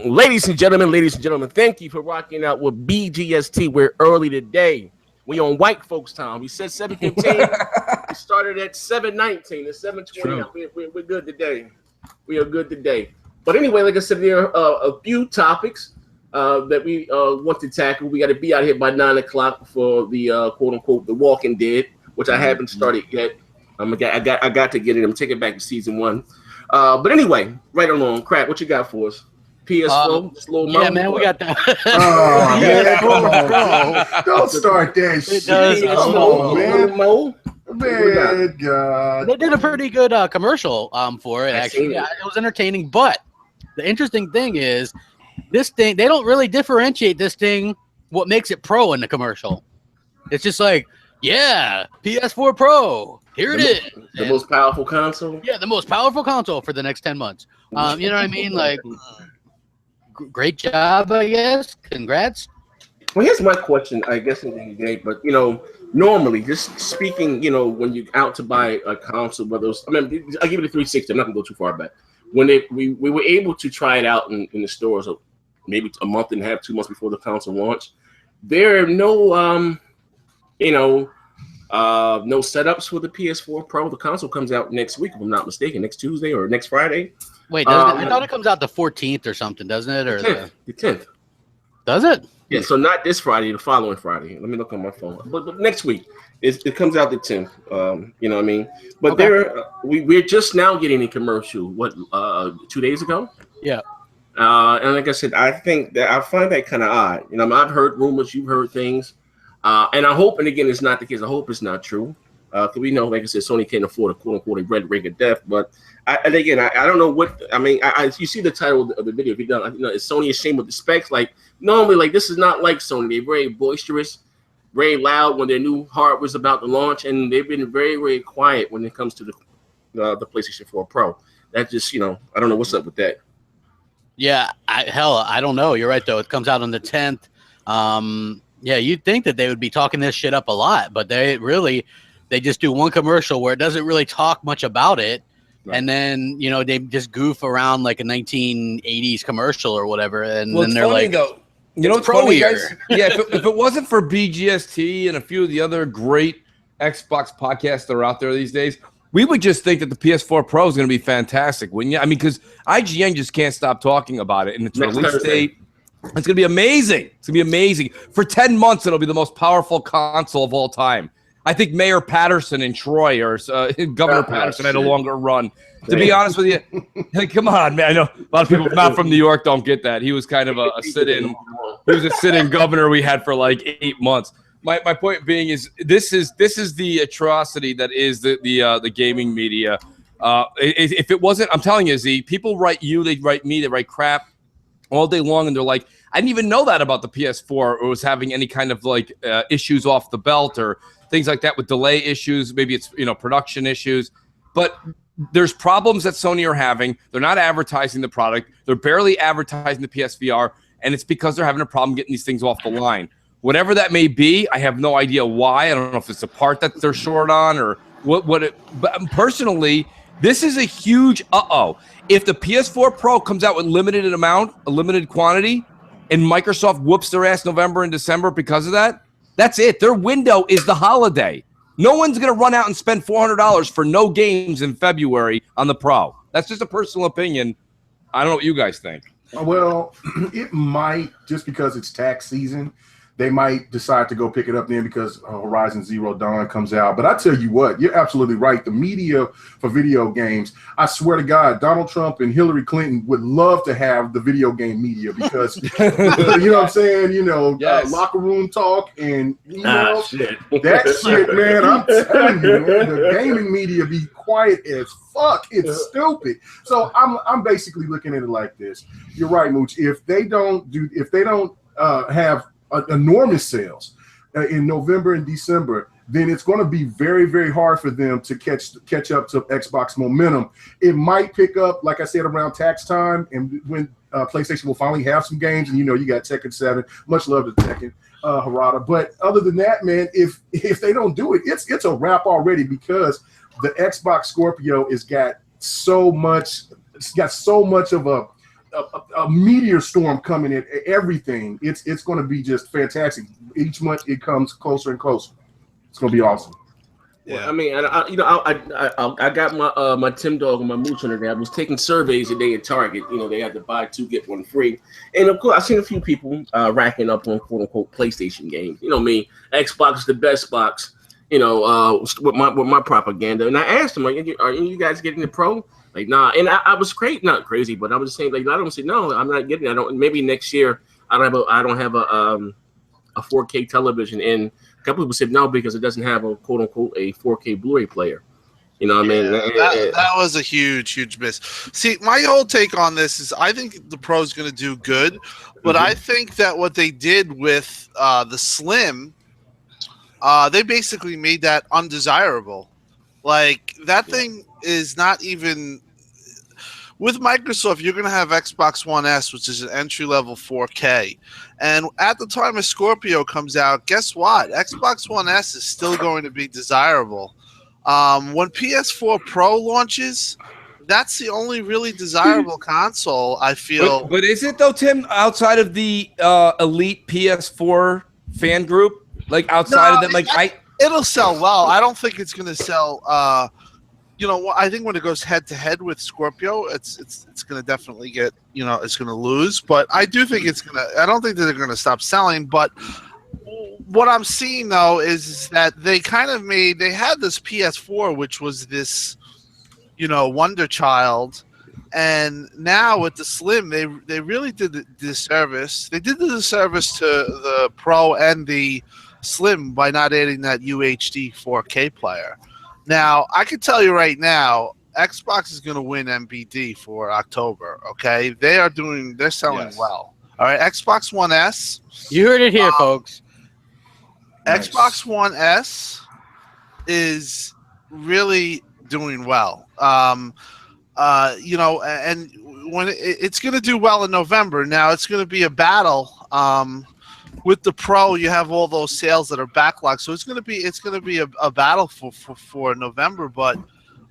Ladies and gentlemen, thank you for rocking out with Bgst. We're early today. We on white folks time. We said 7:15. We started at 7:19. It's 7:20. We're good today. We are good today. But anyway, like I said, there are a few topics that we want to tackle. We got to be out here by 9 o'clock for the quote unquote The Walking Dead, which I haven't started yet. I got to get it. I'm taking it back to season 1. But anyway, right along. Crap, what you got for us? PS4, just little yeah, man, we got that. Oh, man, come on. Don't start that shit. Man, God. They did a pretty good commercial for it, actually. Yeah, it was entertaining, but the interesting thing is this thing, they don't really differentiate this thing, what makes it pro in the commercial. It's just like, yeah, PS4 Pro, here it is. The most powerful console? Yeah, the most powerful console for the next 10 months. You know what I mean? Like, great job, I guess. Congrats. Well, here's my question, I guess, but normally, just speaking, when you're out to buy a console, whether it's, I'll give it a 360. I'm not gonna go too far back. When we were able to try it out in the stores, maybe a month and a half, 2 months before the console launched, there are no no setups for the PS4 Pro. The console comes out next week, if I'm not mistaken, next Tuesday or next Friday. Wait, I thought it comes out the 14th or something, doesn't it? Or the 10th. Does it? Yeah, so not this Friday, the following Friday. Let me look on my phone. But next week, it comes out the 10th. You know what I mean? But okay. We're just now getting a commercial, 2 days ago? Yeah. And like I said, I find that kind of odd. I've heard rumors, you've heard things. And I hope, and again, it's not the case. I hope it's not true. Because we know, like I said, Sony can't afford a quote-unquote a red ring of death. But I don't know what – I mean, you see the title of the video. If you don't, is Sony ashamed with the specs? Like, normally, like, this is not like Sony. They're very boisterous, very loud when their new hardware's about to launch, and they've been very, very quiet when it comes to the PlayStation 4 Pro. That's just, I don't know what's up with that. Yeah, I don't know. You're right, though. It comes out on the 10th. Yeah, you'd think that they would be talking this shit up a lot, but they just do one commercial where it doesn't really talk much about it. Right. And then, they just goof around like a 1980s commercial or whatever. And then they're funny, like, though. What's funny, guys? Yeah, if it wasn't for BGST and a few of the other great Xbox podcasts that are out there these days, we would just think that the PS4 Pro is going to be fantastic, wouldn't you? I mean, because IGN just can't stop talking about it. And its release date, it's going to be amazing. It's going to be amazing. For 10 months, it'll be the most powerful console of all time. I think Mayor Patterson in Troy or Governor Patterson had a longer run. To be honest with you, hey, come on, man. I know a lot of people not from New York don't get that. He was kind of a sit-in. He was a sit-in governor we had for like 8 months. My point being is this is the atrocity that is the gaming media. If it wasn't, I'm telling you, Z, people write you, they write me, they write crap all day long, and they're like, I didn't even know that about the PS4 or was having any kind of like issues off the belt or things like that with delay issues. Maybe it's production issues, but there's problems that Sony are having. They're not advertising the product. They're barely advertising the PSVR, and it's because they're having a problem getting these things off the line. Whatever that may be, I have no idea why. I don't know if it's a part that they're short on or what. But personally, this is a huge If the PS4 Pro comes out with a limited quantity, and Microsoft whoops their ass November and December because of that, that's it. Their window is the holiday. No one's going to run out and spend $400 for no games in February on the Pro. That's just a personal opinion. I don't know what you guys think. Well, it might, just because it's tax season. They might decide to go pick it up then because Horizon Zero Dawn comes out. But I tell you what, you're absolutely right. The media for video games, I swear to God, Donald Trump and Hillary Clinton would love to have the video game media because, you know what I'm saying? Yes. Locker room talk and emails. That shit, man, I'm telling you, man, the gaming media be quiet as fuck. It's stupid. So I'm basically looking at it like this. You're right, Mooch. If they don't have enormous sales in November and December, then it's going to be very, very hard for them to catch up to Xbox momentum. It might pick up, like I said, around tax time, and when PlayStation will finally have some games. And you got Tekken 7. Much love to Tekken, Harada. But other than that, man, if they don't do it, it's a wrap already because the Xbox Scorpio has got so much. It's got so much of a a meteor storm coming at everything. It's going to be just fantastic. Each month it comes closer and closer. It's going to be awesome. Yeah. Well, I mean, I got my Tim Dog and my Mooch on today. I was taking surveys today at Target. You know, they had to buy 2 get 1 free, and of course, I've seen a few people racking up on quote unquote PlayStation games. You know me, Xbox is the best box. You know, with my propaganda, and I asked them, like, are you guys getting the Pro? Like, nah, and I was not crazy, but I was saying, like, I don't say no, I'm not getting it. I don't. Maybe next year I don't have a 4K television, and a couple people said no because it doesn't have a quote unquote a 4K Blu-ray player. You know what I mean? That was a huge miss. See, my whole take on this is I think the Pro is going to do good, but I think that what they did with the Slim, they basically made that undesirable. Like, that thing is not even with Microsoft. You're going to have Xbox One S, which is an entry-level 4K. And at the time a Scorpio comes out, guess what? Xbox One S is still going to be desirable. When PS4 Pro launches, that's the only really desirable console, I feel. But is it, though, Tim, outside of the elite PS4 fan group? Like, outside of them? Like, it'll sell well. I don't think it's going to sell you know, I think when it goes head to head with Scorpio, it's going to definitely get, you know, it's going to lose. But I do think it's going to. I don't think that they're going to stop selling. But what I'm seeing though is that they kind of they had this PS4, which was this, you know, wonder child, and now with the Slim, they really did the disservice. They did the disservice to the Pro and the Slim by not adding that UHD 4K player. Now, I can tell you right now, Xbox is going to win MBD for October, okay? They're selling well. All right, Xbox One S. You heard it here, folks. Xbox One S is really doing well. You know, and when it's going to do well in November. Now, it's going to be a battle. With the Pro, you have all those sales that are backlogged, so it's going to be a battle for November. But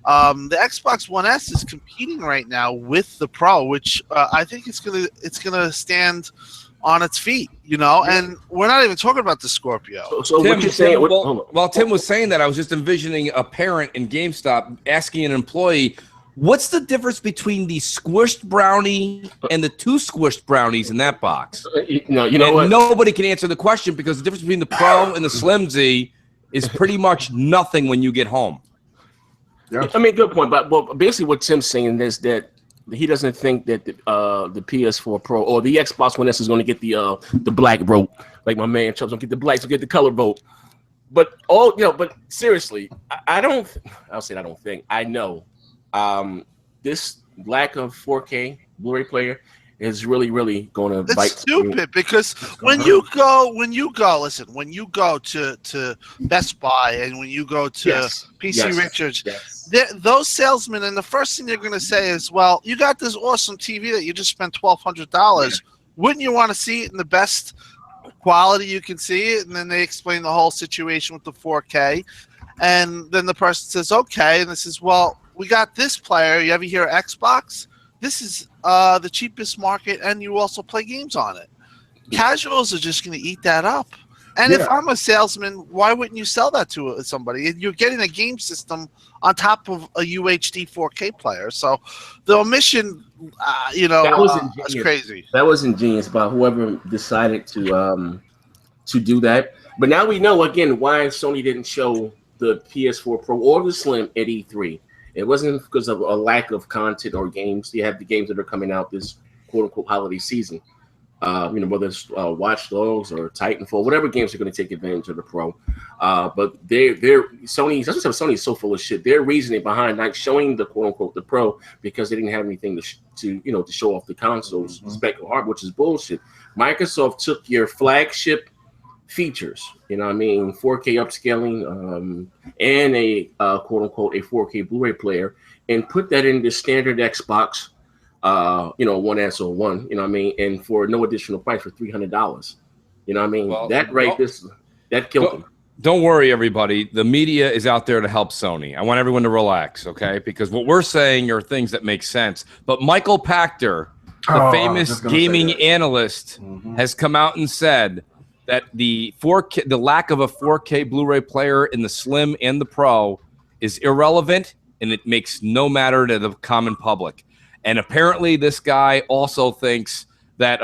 the Xbox One S is competing right now with the Pro, which I think it's gonna stand on its feet, you know. And we're not even talking about the Scorpio. So Tim, what you're saying? while Tim was saying that, I was just envisioning a parent in GameStop asking an employee, what's the difference between the squished brownie and the 2 squished brownies in that box? No, you know what? Nobody can answer the question because the difference between the Pro and the Slim Z is pretty much nothing when you get home. Yeah. I mean, good point. But basically, what Tim's saying is that he doesn't think that the PS4 Pro or the Xbox One S is going to get the black vote, like my man Chubb's going to get the blacks, to get the color vote. But but seriously, I don't think I know. This lack of 4K Blu-ray player is really going to bite. It's stupid because when you go to Best Buy and when you go to PC Richards, those salesmen, and the first thing they're going to say is, well, you got this awesome TV that you just spent $1,200. Wouldn't you want to see it in the best quality you can see it? And then they explain the whole situation with the 4K. And then the person says, okay. And this is, well, we got this player. You ever hear Xbox? This is the cheapest market, and you also play games on it. Casuals are just going to eat that up. And if I'm a salesman, why wouldn't you sell that to somebody? You're getting a game system on top of a UHD 4K player. So the omission, that was crazy. That was ingenious by whoever decided to do that. But now we know again why Sony didn't show the PS4 Pro or the Slim at E3. It wasn't because of a lack of content or games. You have the games that are coming out this quote unquote holiday season. Whether it's Watch Dogs or Titanfall, whatever games are going to take advantage of the Pro. But Sony is so full of shit. Their reasoning behind not showing the quote unquote the Pro because they didn't have anything to show off the console's spec or hardware, which is bullshit. Microsoft took your flagship features, 4K upscaling, and a quote unquote a 4K Blu-ray player, and put that in the standard Xbox. One S or one, and for no additional price for $300. Well, that killed them. Don't worry, everybody. The media is out there to help Sony. I want everyone to relax, okay? Because what we're saying are things that make sense. But Michael Pachter the famous gaming analyst, has come out and said that the lack of a 4K Blu-ray player in the Slim and the Pro is irrelevant, and it makes no matter to the common public. And apparently, this guy also thinks that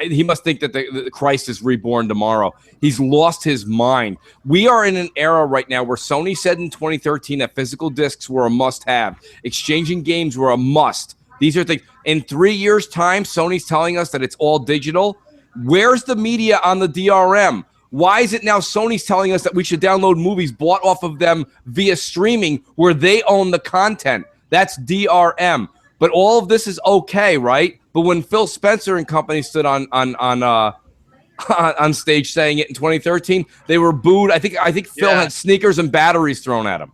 he must think that the Christ is reborn tomorrow. He's lost his mind. We are in an era right now where Sony said in 2013 that physical discs were a must-have. Exchanging games were a must. These are things. In 3 years' time, Sony's telling us that it's all digital. Where's the media on the DRM? Why is it now Sony's telling us that we should download movies bought off of them via streaming where they own the content? That's DRM. But all of this is okay, right? But when Phil Spencer and company stood on stage saying it in 2013, they were booed. I think Phil had sneakers and batteries thrown at him.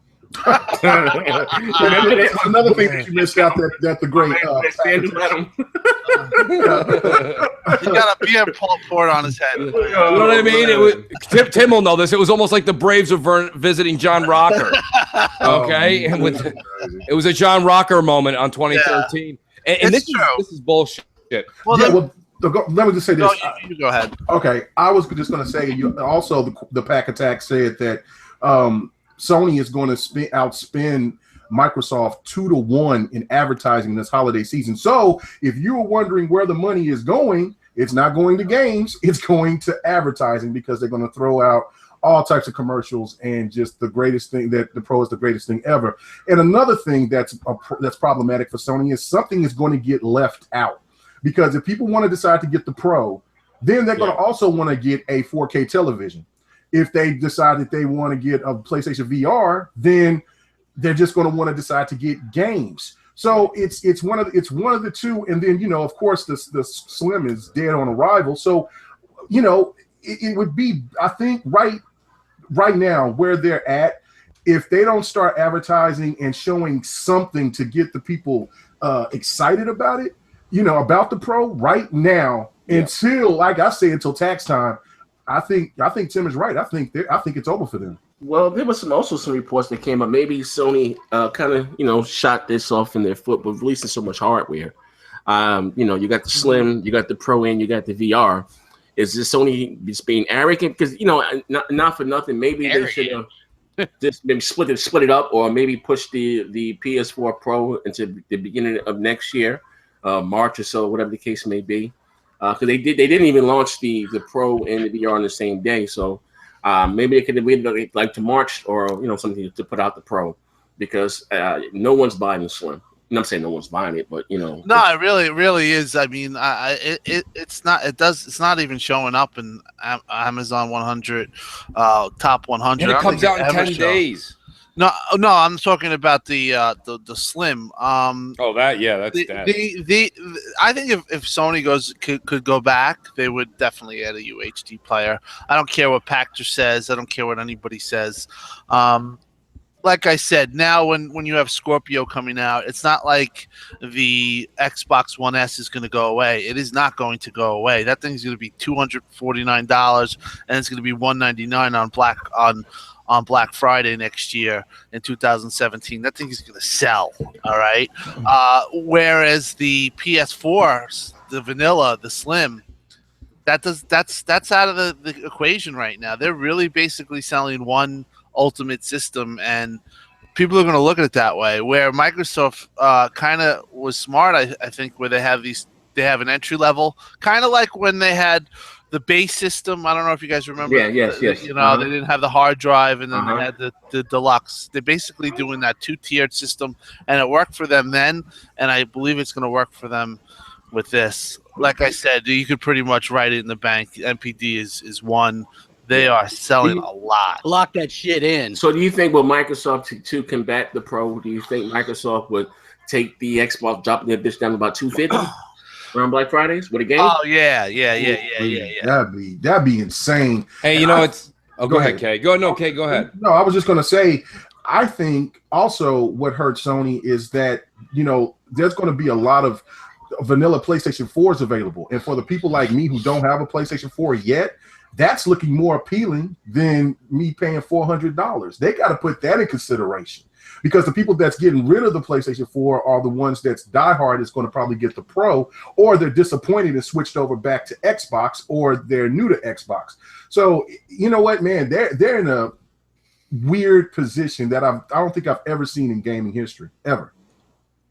Another thing that you missed out that the great he got a beer poured on his head. You know what I mean? It was, Tim will know this. It was almost like the Braves were visiting John Rocker. Okay, it was a John Rocker moment on 2013. And this is bullshit. Well, let me just say this. You go ahead. Okay, I was just going to say. Also, the Pack Attack said that Sony is going to outspend Microsoft 2-1 in advertising this holiday season. So if you were wondering where the money is going, it's not going to games, it's going to advertising, because they're going to throw out all types of commercials and just the greatest thing, that the Pro is the greatest thing ever. And another thing that's problematic for Sony is something is going to get left out, because if people want to decide to get the Pro, then they're going to also want to get a 4K television. If they decide that they want to get a PlayStation VR, then they're just going to want to decide to get games. So it's one of the two. And then, of course, the Slim is dead on arrival. So, it would be, I think, right now where they're at, if they don't start advertising and showing something to get the people excited about it, about the Pro right now, until, like I say, until tax time. I think Tim is right. I think it's over for them. Well, there was also some reports that came up. Maybe Sony kind of shot this off in their foot, but releasing so much hardware. You got the Slim, you got the Pro, and you got the VR. Is this Sony just being arrogant? Because not for nothing. Maybe they should have just maybe split it up, or maybe push the PS4 Pro into the beginning of next year, March or so, whatever the case may be. Because they didn't even launch the Pro and the VR on the same day, so maybe they could wait like to March or something to put out the Pro, because no one's buying the Slim. I'm saying no one's buying it, but no, it really is. I mean, it's not even showing up in Amazon 100 top 100. And it comes out in 10 days. No, I'm talking about the Slim. That's that. I think if Sony could go back, they would definitely add a UHD player. I don't care what Pactor says. I don't care what anybody says. Like I said, now when you have Scorpio coming out, it's not like the Xbox One S is going to go away. It is not going to go away. That thing's going to be $249, and it's going to be $199 on Black Friday next year in 2017. That thing is going to sell, all right? Whereas the PS4, the vanilla, the Slim, that's out of the equation right now. They're really basically selling one ultimate system, and people are going to look at it that way. Where Microsoft kind of was smart, I think, where they have an entry level, kind of like when they had the base system. I don't know if you guys remember. Yes. They didn't have the hard drive, and then they had the deluxe. They're basically doing that 2-tiered system, and it worked for them then, and I believe it's going to work for them with this. Like I said, you could pretty much write it in the bank. NPD is one. They are selling a lot. Lock that shit in. So do you think with Microsoft to combat the Pro, do you think Microsoft would take the Xbox, dropping their bitch down to about $250 around Black Fridays with a game? Oh yeah. That'd be insane. Hey, it's. Oh, go ahead, Kay. Go ahead. No, I was just gonna say, I think also what hurt Sony is that there's going to be a lot of vanilla PlayStation 4s available, and for the people like me who don't have a PlayStation 4 yet, that's looking more appealing than me paying $400. They got to put that in consideration, because the people that's getting rid of the PlayStation 4 are the ones that's diehard is going to probably get the Pro, or they're disappointed and switched over back to Xbox, or they're new to Xbox. So you know what, man, they're in a weird position that I don't think I've ever seen in gaming history ever.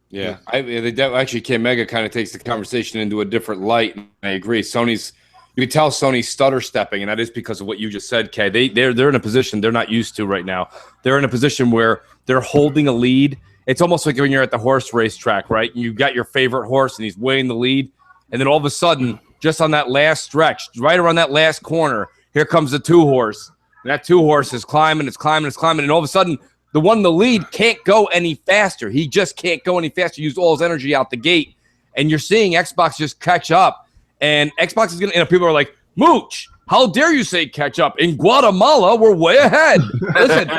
Yeah, actually, K Mega kind of takes the conversation into a different light. And I agree. You can tell Sony's stutter stepping, and that is because of what you just said, Kay. They're in a position they're not used to right now. They're in a position where they're holding a lead. It's almost like when you're at the horse racetrack, right? You got your favorite horse, and he's weighing the lead, and then all of a sudden, just on that last stretch, right around that last corner, here comes the 2-horse. And that 2-horse is climbing, and all of a sudden, the one in the lead can't go any faster. He just can't go any faster. He used all his energy out the gate. And you're seeing Xbox just catch up. And Xbox is going to, people are like, Mooch, how dare you say catch up? In Guatemala, we're way ahead. Listen,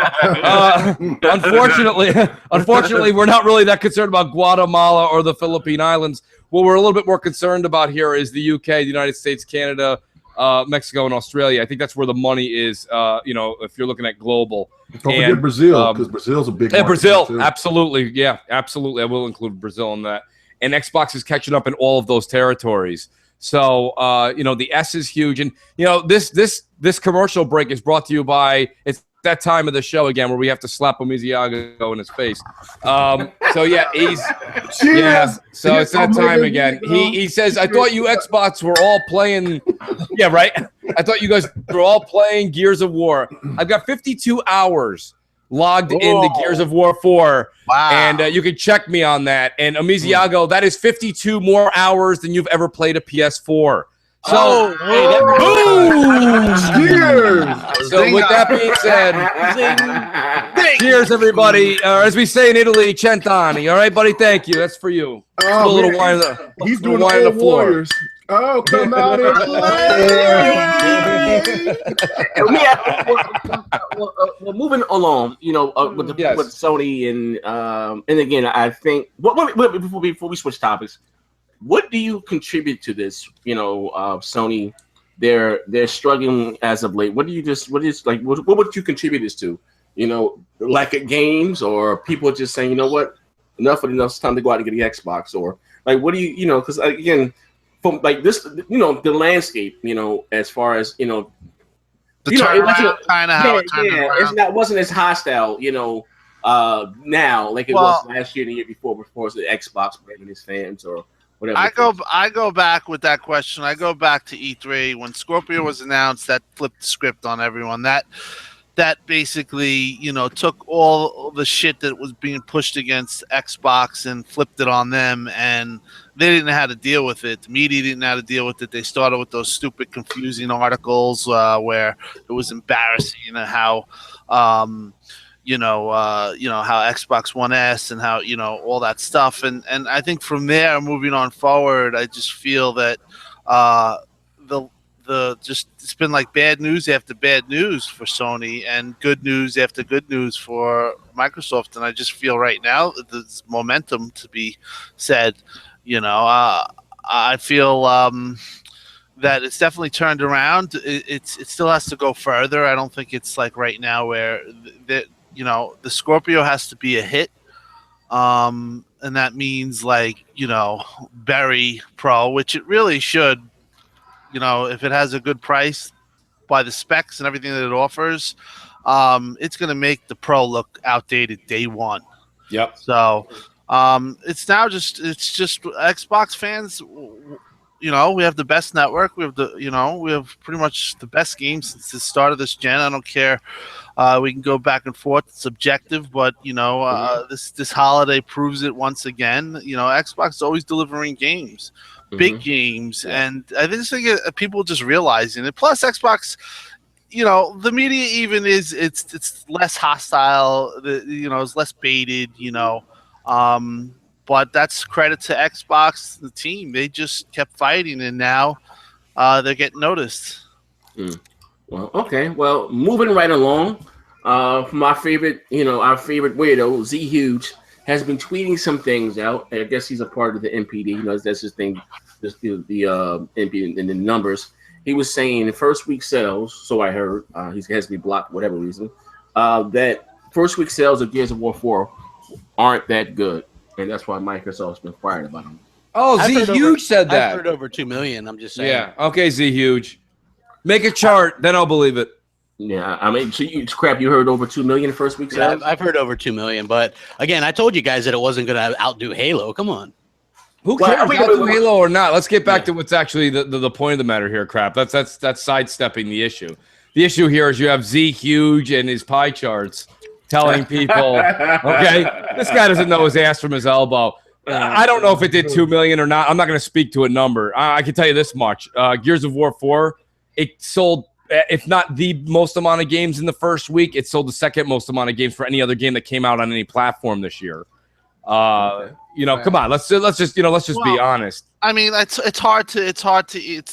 unfortunately, we're not really that concerned about Guatemala or the Philippine Islands. What we're a little bit more concerned about here is the UK, the United States, Canada, Mexico, and Australia. I think that's where the money is, if you're looking at global. Don't forget Brazil, because Brazil's a big market. Brazil, absolutely. Yeah, absolutely. I will include Brazil in that. And Xbox is catching up in all of those territories. So, the S is huge. And, this commercial break is brought to you by, it's that time of the show again where we have to slap Omiziago in his face. So it's that time again. He says, I thought you Xbox were all playing. Yeah, right. I thought you guys were all playing Gears of War. I've got 52 hours logged into Gears of War 4. Wow. And you can check me on that. And Omiziago, that is 52 more hours than you've ever played a PS4. So, cheers! So, with that being said, cheers, everybody. As we say in Italy, cent'anni. All right, buddy? Thank you. That's for you. Oh, a little wine. He's doing wine on the floor. Warriors. Oh, come out and play! Well, moving along, with Sony and again, I think before we switch topics, what do you contribute to this? Sony, they're struggling as of late. What would you contribute this to? Lack of games, or people just saying, you know what, enough. It's time to go out and get the Xbox, or like, what do you, because again, from like this, the landscape, as far as the turnaround, kind of how it turned around. It wasn't as hostile, now like it was last year and the year before it's the Xbox blaming his fans or whatever. I go back with that question. I go back to E3 when Scorpio was announced. That flipped the script on everyone. That basically, took all the shit that was being pushed against Xbox and flipped it on them, and they didn't know how to deal with it. The media didn't know how to deal with it. They started with those stupid, confusing articles where it was embarrassing, how how Xbox One S and how, all that stuff. And I think from there, moving on forward, I just feel that it's been like bad news after bad news for Sony and good news after good news for Microsoft. And I just feel right now that there's momentum to be said. I feel that it's definitely turned around. It still has to go further. I don't think it's like right now where the Scorpio has to be a hit. And that means Berry Pro, which it really should, if it has a good price by the specs and everything that it offers, it's going to make the Pro look outdated day one. Yep. So it's just Xbox fans. We have the best network. We have pretty much the best games since the start of this gen. I don't care. We can go back and forth. It's subjective, but this holiday proves it once again. Xbox is always delivering games, big games, and I just think people just realizing it. Plus, Xbox, the media even it's less hostile. It's less baited. But that's credit to Xbox, the team. They just kept fighting, and now they're getting noticed. Well, okay. Well, moving right along, my favorite, our favorite weirdo, Z Huge, has been tweeting some things out. I guess he's a part of the NPD. That's his thing, just the NPD and the numbers. he was saying the first week sales. So I heard he has to be blocked for whatever reason. That first week sales of Gears of War 4 aren't that good, and that's why Microsoft's been fired about them. Oh, Z Huge said that. I've heard over 2 million. I'm just saying. Yeah. Okay, Z Huge. Make a chart, then I'll believe it. Yeah, I mean, so you heard over 2 million first week sales? Yeah, I've heard over 2 million, but again, I told you guys that it wasn't going to outdo Halo. Come on. Who cares outdo Halo or not? Let's get back to what's actually the point of the matter here, crap. That's sidestepping the issue. The issue here is you have Z Huge and his pie charts telling people, okay, this guy doesn't know his ass from his elbow. I don't know if it did 2 million or not. I'm not going to speak to a number. I can tell you this much. Gears of War 4, it sold, if not the most amount of games in the first week, it sold the second most amount of games for any other game that came out on any platform this year. You know, come on, let's just be honest. I mean, it's hard to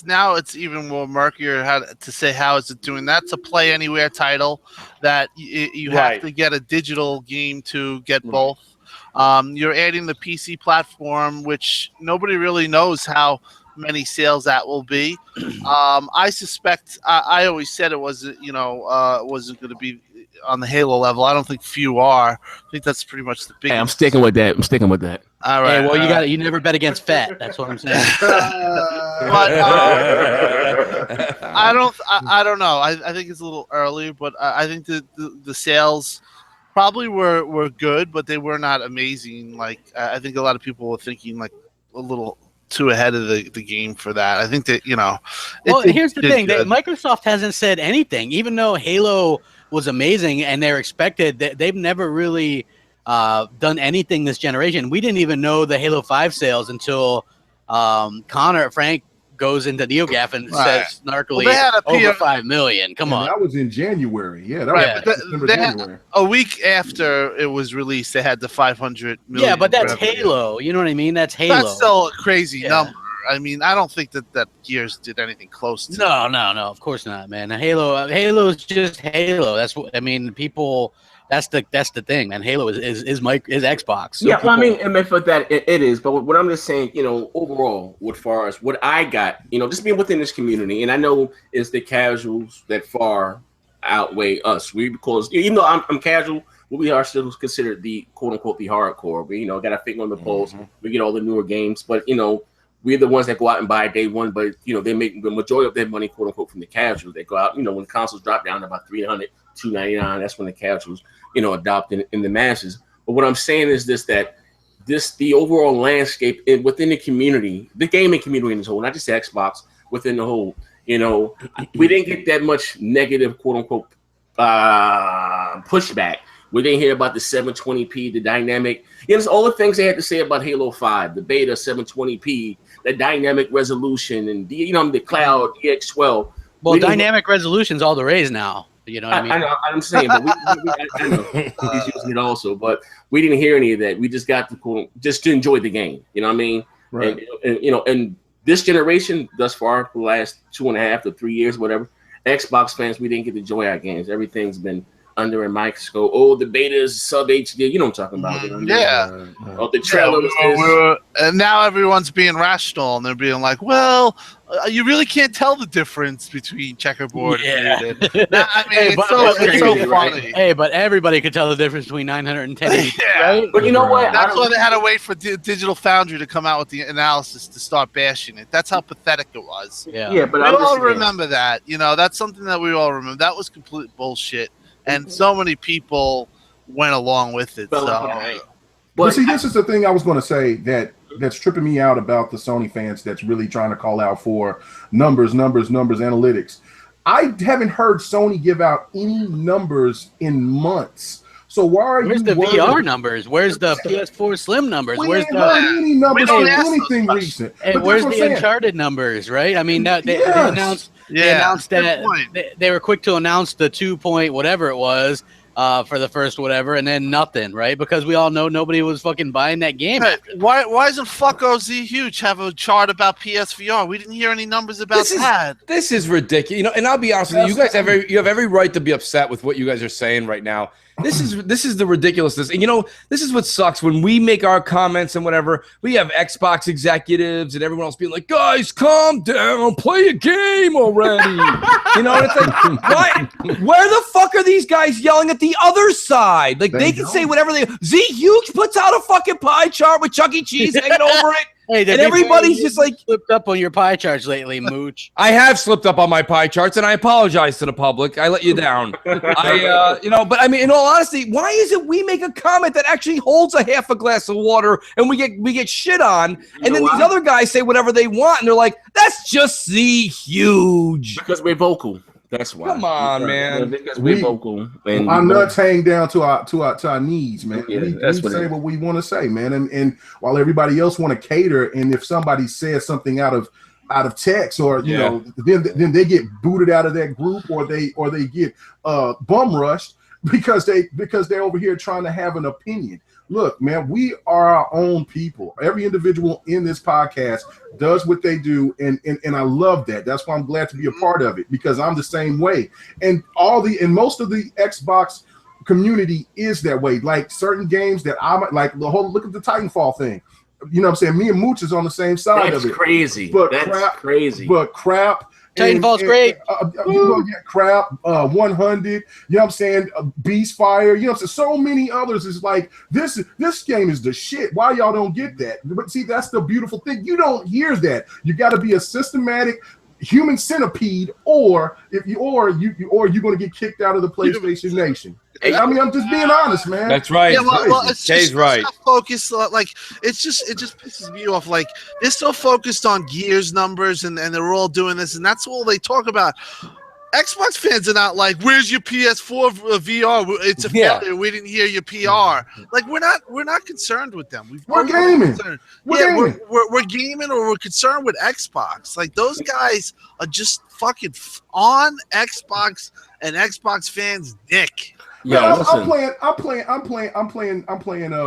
now it's even more murkier how to say how is it doing that. It's a play anywhere title that you have to get a digital game to get both. You're adding the PC platform, which nobody really knows how many sales that will be. I suspect I always said it wasn't wasn't going to be on the Halo level. I don't think few are. I think that's pretty much the big. Hey, I'm sticking with that. All right. Hey, well, you never bet against Fat. That's what I'm saying. But I don't know. I think it's a little early, but I think the sales probably were good, but they were not amazing. Like I think a lot of people were thinking like a little too ahead of the game for that. I think that Well, here's the thing: Microsoft hasn't said anything, even though Halo was amazing and they're expected. They've never really done anything this generation. We didn't even know the Halo 5 sales until Frank goes into NeoGAF and says snarkily over 5 million. Come on. That was in January. Yeah, that was December, January. A week after it was released, they had the 500 million. Yeah, but that's Halo. You know what I mean? That's Halo. That's still a crazy number. I mean, I don't think that Gears did anything close to No, of course not, man. Halo is just Halo. That's what I mean. People, that's the thing, man. Halo is Xbox. So yeah, well, I mean, for that it is. But what I'm just saying, overall, as far as what I got, just being within this community, and I know it's the casuals that far outweigh us. Because even though I'm casual, we are still considered the quote unquote the hardcore. We got our finger on the pulse. We get all the newer games, but we're the ones that go out and buy day one, but they make the majority of their money, quote unquote, from the casuals. They go out, when consoles drop down to about $300, $299, that's when the casuals, adopt in the masses. But what I'm saying is the overall landscape within the community, the gaming community in the whole, not just Xbox, within the whole, we didn't get that much negative, quote unquote, pushback. We didn't hear about the 720p, the dynamic. It's all the things they had to say about Halo 5, the beta 720p, the dynamic resolution, and the cloud EX12. Well, dynamic resolution's all the rage now. You know what I mean? I know. I'm saying, but I know he's using it also. But we didn't hear any of that. We just got to enjoy the game. You know what I mean? Right. And this generation, thus far, for the last 2.5 to 3 years, whatever, Xbox fans, we didn't get to enjoy our games. Everything's been under a microscope. Oh, the beta is sub HD. You know what I'm talking about? Yeah. Oh, the trailer and now everyone's being rational and they're being like, well, you really can't tell the difference between checkerboard and muted. I mean, it's so funny. Hey, but everybody could tell the difference between 910, right? But you know what? That's why they had to wait for Digital Foundry to come out with the analysis to start bashing it. That's how pathetic it was. Yeah, but we all remember that. That's something that we all remember. That was complete bullshit. And so many people went along with it. But see, this is the thing I was going to say that's tripping me out about the Sony fans that's really trying to call out for numbers, analytics. I haven't heard Sony give out any numbers in months. So why are Where's the VR numbers? Where's the PS4 Slim numbers? Where's any numbers on anything recent? And where's the Uncharted numbers, right? I mean, they announced that they were quick to announce the 2 point whatever it was, for the first whatever, and then nothing, right? Because we all know nobody was fucking buying that game. Hey, why doesn't Fucko Z Huge have a chart about PSVR? We didn't hear any numbers about that. This is ridiculous. You know, and I'll be honest with you, you guys have every right to be upset with what you guys are saying right now. This is the ridiculousness. And you know, this is what sucks when we make our comments and whatever. We have Xbox executives and everyone else being like, guys, calm down, play a game already. You know, and it's like, what? Where the fuck are these guys yelling at the other side? Like they can say whatever they Z Huge puts out a fucking pie chart with Chuck E. Cheese hanging over it. Hey, and everybody's just like slipped up on your pie charts lately, Mooch. I have slipped up on my pie charts, and I apologize to the public. I let you down. But I mean, in all honesty, why is it we make a comment that actually holds a half a glass of water and we get shit on, and then these other guys say whatever they want, and they're like, "That's just the huge." Because we're vocal. That's why. Come on, man. Because we're vocal. And our nuts hang down to our knees, man. Yeah, we say what we want to say, man. And while everybody else want to cater, and if somebody says something out of text, or you know, then they get booted out of that group, or they get bum rushed because they're over here trying to have an opinion. Look, man, we are our own people. Every individual in this podcast does what they do, and I love that. That's why I'm glad to be a part of it, because I'm the same way. And most of the Xbox community is that way. Like certain games that like the whole look at the Titanfall thing. You know what I'm saying? Me and Mooch is on the same side of it. That's crazy. But that's crazy. But crap. Titanfall's great. You're gonna get crap, 100. You know what I'm saying? Beast Fire. You know what I'm saying? So many others is like this game is the shit. Why y'all don't get that? But see, that's the beautiful thing. You don't hear that. You got to be a systematic human centipede, or you're gonna get kicked out of the PlayStation Nation. I mean, I'm just being honest, man. That's right. Yeah, well, it's Jay's just right. Focused, like it just pisses me off. Like they're so focused on Gears numbers, and they're all doing this, and that's all they talk about. Xbox fans are not like, "Where's your PS4 VR? It's a failure. We didn't hear your PR." Like we're not concerned with them. We're gaming. We're gaming, or we're concerned with Xbox. Like those guys are just fucking on Xbox and Xbox fans' dick. Yeah, I'm playing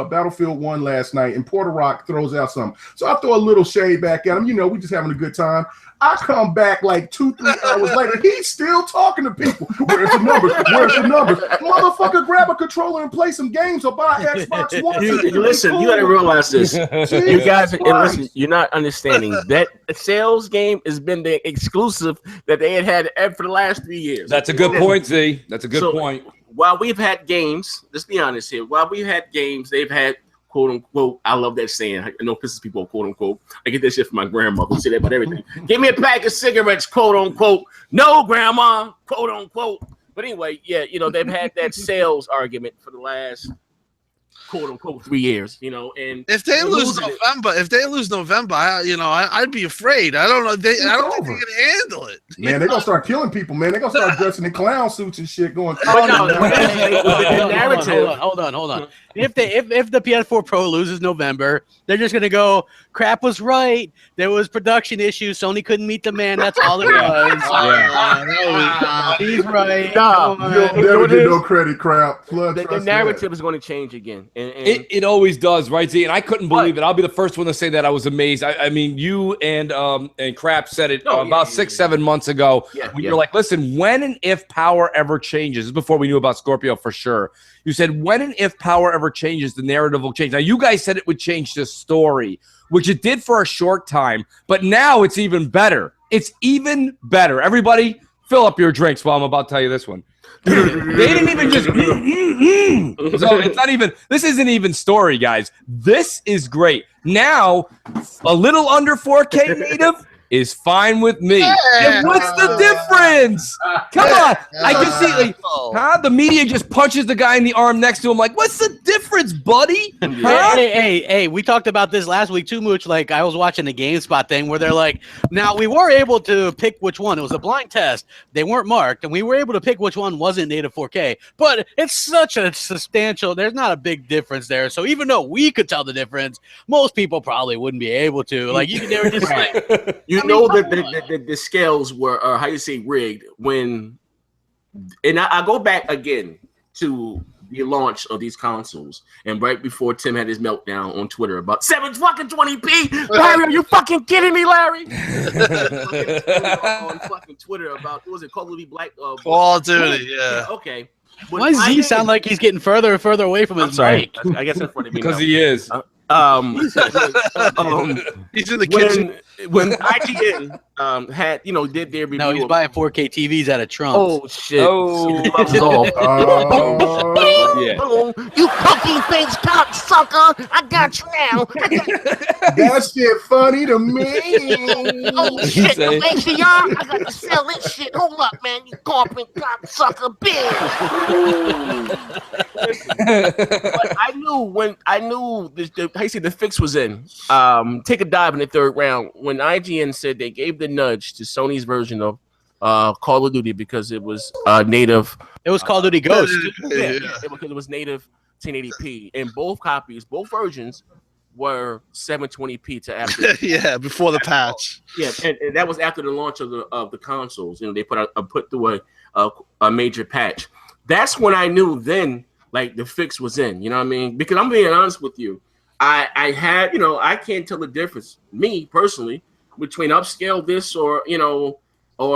Battlefield 1 last night, and Porter Rock throws out something. So I throw a little shade back at him. You know, we just having a good time. I come back like 2-3 hours later. He's still talking to people. Where's the numbers? Where's the numbers? Motherfucker, grab a controller and play some games, or buy Xbox One. Listen, you got to realize this. You guys, listen, you're not understanding that sales game has been the exclusive that they had for the last 3 years. That's a good point, Z. That's a good point. While we've had games, let's be honest here. While we've had games, they've had quote unquote. I love that saying. I know it pisses people off, quote unquote. I get that shit from my grandmother. Who say that about everything. Give me a pack of cigarettes, quote unquote. No, grandma, quote unquote. But anyway, yeah, you know, they've had that sales argument for the last quote unquote 3 years, you know, and if they lose November, I'd be afraid. I don't know. I don't think they can handle it. Man, they're gonna start killing people, man. They're gonna start dressing in clown suits and shit going. Hold on. If the PS4 Pro loses November, they're just gonna go, crap was right. There was production issues. Sony couldn't meet the man. That's all it was. He's right. You'll never get no credit, crap. The narrative is going to change again. And it always does, right, Z? And I couldn't believe it. I'll be the first one to say that I was amazed. I mean, you and Crap said it about 6-7 months ago. You're like, listen, when and if power ever changes, this is before we knew about Scorpio for sure. You said, when and if power ever changes, the narrative will change. Now, you guys said it would change the story, which it did for a short time, but now it's even better. It's even better. Everybody, fill up your drinks while I'm about to tell you this one. They didn't even just so it's not even, this isn't even story, guys. This is great. Now, a little under 4K native is fine with me. And what's the difference? Come on. I just see, like, the media just punches the guy in the arm next to him. Like, what's the difference, buddy? Hey, we talked about this last week too, Mooch. Like, I was watching the GameSpot thing where they're like, now we were able to pick which one. It was a blind test. They weren't marked, and we were able to pick which one wasn't native 4K. But it's such a substantial, there's not a big difference there. So even though we could tell the difference, most people probably wouldn't be able to. Like, you never just like, you know that the scales were, how you say, rigged when, and I go back again to the launch of these consoles, and right before Tim had his meltdown on Twitter about 720p. Larry, are you fucking kidding me, Larry? on fucking Twitter about what was it, Call of Duty Black? Call of Duty, yeah. Okay. Why does he sound like he's getting further and further away from his mic? I guess that's what it means. Because he is. He's in the kitchen. When IGN had did their review. No, he's buying 4K TVs out of Trump. Oh shit! Oh. Yeah. You fucking face cocksucker! I got you now. That shit funny to me. Oh shit! HCR, I got to sell this shit. Hold up, man! You corporate cocksucker, But I knew the fix was in. Take a dive in the third round when IGN said they gave the nudge to Sony's version of Call of Duty because it was native. It was Call of Duty Ghost. Because it was native 1080p, and both versions were 720p to after. Yeah, before the patch. Yeah, and that was after the launch of the consoles. They put through a major patch. That's when I knew then, like, the fix was in. You know what I mean? Because I'm being honest with you, I had I can't tell the difference, me personally, between upscale this or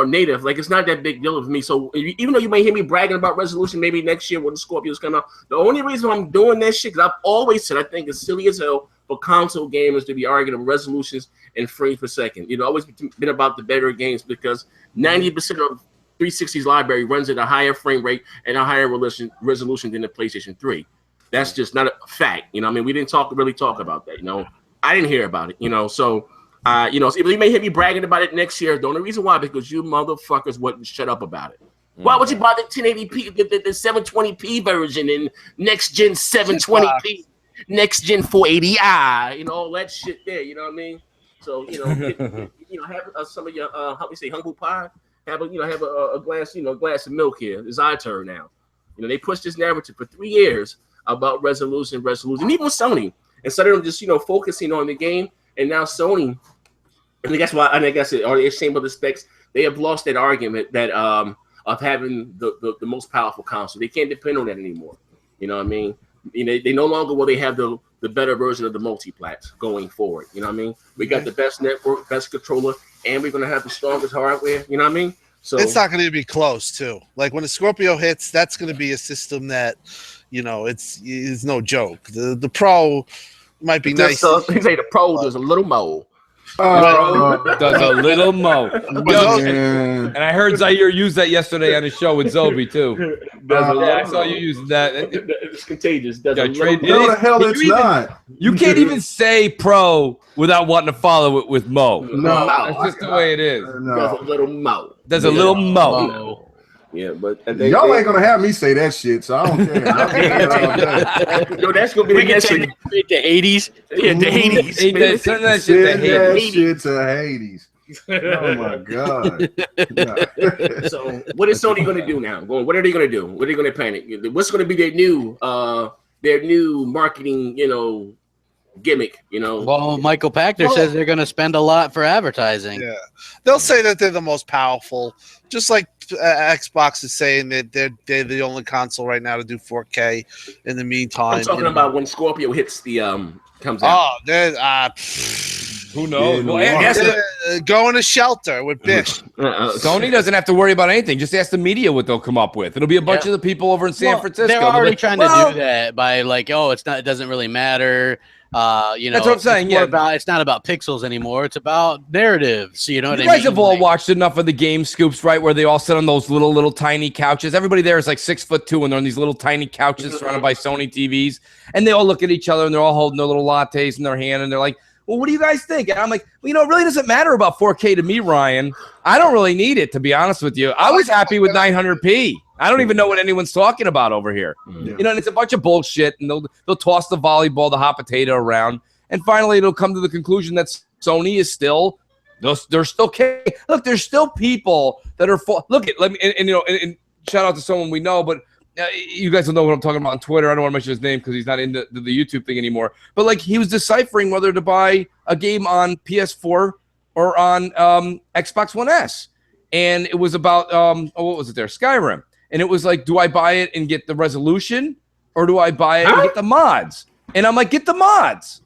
native. Like, it's not that big deal of me. So even though you may hear me bragging about resolution maybe next year when the Scorpios come out, the only reason I'm doing that shit, because I've always said I think it's silly as hell for console gamers to be arguing of resolutions and frames per second. Always been about the better games because 90% of 360's library runs at a higher frame rate and a higher resolution than the PlayStation 3. That's just not a fact. We didn't really talk about that. I didn't hear about it. So you may hear me bragging about it next year. The only reason why, because you motherfuckers wouldn't shut up about it. Why would you buy the 1080p, the 720p version and next gen 720p, next gen 480i, all that shit there. You know what I mean? So have some of your humble pie. Have a glass of milk here. It's our turn now. They pushed this narrative for 3 years about resolution. And even with Sony, instead of just focusing on the game, and now Sony, and that's why I guess are they ashamed of the specs? They have lost that argument that of having the most powerful console. They can't depend on that anymore. You know what I mean? They no longer will they have the better version of the multiplats going forward. You know what I mean? We got the best network, best controller, and we're gonna have the strongest hardware. You know what I mean? So it's not going to be close too. Like when the Scorpio hits, that's going to be a system that, it's no joke. The Pro might be nice. He say the Pro does a little more. Does a little mo. And I heard Zaire use that yesterday on his show with Zobi too. I saw you using that. It's contagious. No, the hell it's not. You can't even say Pro without wanting to follow it with Mo. No, that's just the way it is. There's a little mo. There's a little Mo. Yeah, but y'all ain't gonna have me say that shit, so I don't care. That's gonna be the next thing. The 80s. Yeah, the 80s. Send that shit to Hades. Oh my god. So what is Sony gonna do now? What are they gonna do? What are they gonna plan it? What's gonna be their new marketing, gimmick, Well, Michael Pachter says they're going to spend a lot for advertising. Yeah, they'll say that they're the most powerful, just like Xbox is saying that they're the only console right now to do 4K. In the meantime, I'm talking about when Scorpio hits the comes out. Oh, who knows? Go in a shelter with Bish. Sony doesn't have to worry about anything. Just ask the media what they'll come up with. It'll be a bunch of the people over in San Francisco. They're already trying to do that by like, it doesn't really matter. That's what I'm saying. It's not about pixels anymore. It's about narratives. You guys have all watched enough of the Game Scoops, right? Where they all sit on those little tiny couches. Everybody there is like 6'2", and they're on these little tiny couches surrounded by Sony TVs, and they all look at each other and they're all holding their little lattes in their hand, and they're like, well, what do you guys think? And I'm like, well, it really doesn't matter about 4K to me, Ryan. I don't really need it, to be honest with you. I was happy with 900p. I don't even know what anyone's talking about over here. Yeah. And it's a bunch of bullshit, and they'll toss the volleyball, the hot potato around, and finally it'll come to the conclusion that Sony is still, they're still look. There's still people that are and shout out to someone we know, but. You guys don't know what I'm talking about on Twitter. I don't want to mention his name because he's not in the YouTube thing anymore. But like he was deciphering whether to buy a game on PS4 or on Xbox One S, and it was about what was it there? Skyrim. and it was like, do I buy it and get the resolution, or do I buy it and get the mods? And I'm like, get the mods.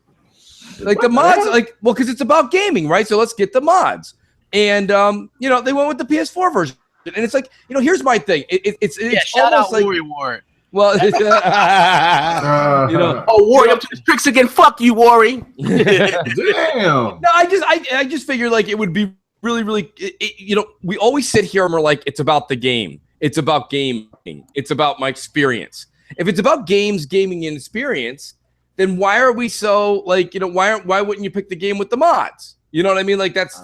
Like the mods, like, well, because it's about gaming, right? So let's get the mods. And you know, they went with the PS4 version, and it's like, you know, here's my thing. It's shout almost out like Wart. well, you know. Oh, Worry, up to the tricks again. Fuck you, Worry. Damn. No, I just figure like it would be really, you know, we always sit here and we're like, it's about the game. It's about gaming. It's about my experience. If it's about games, gaming, and experience, then why are we so like, you know, why wouldn't you pick the game with the mods? You know what I mean? Like that's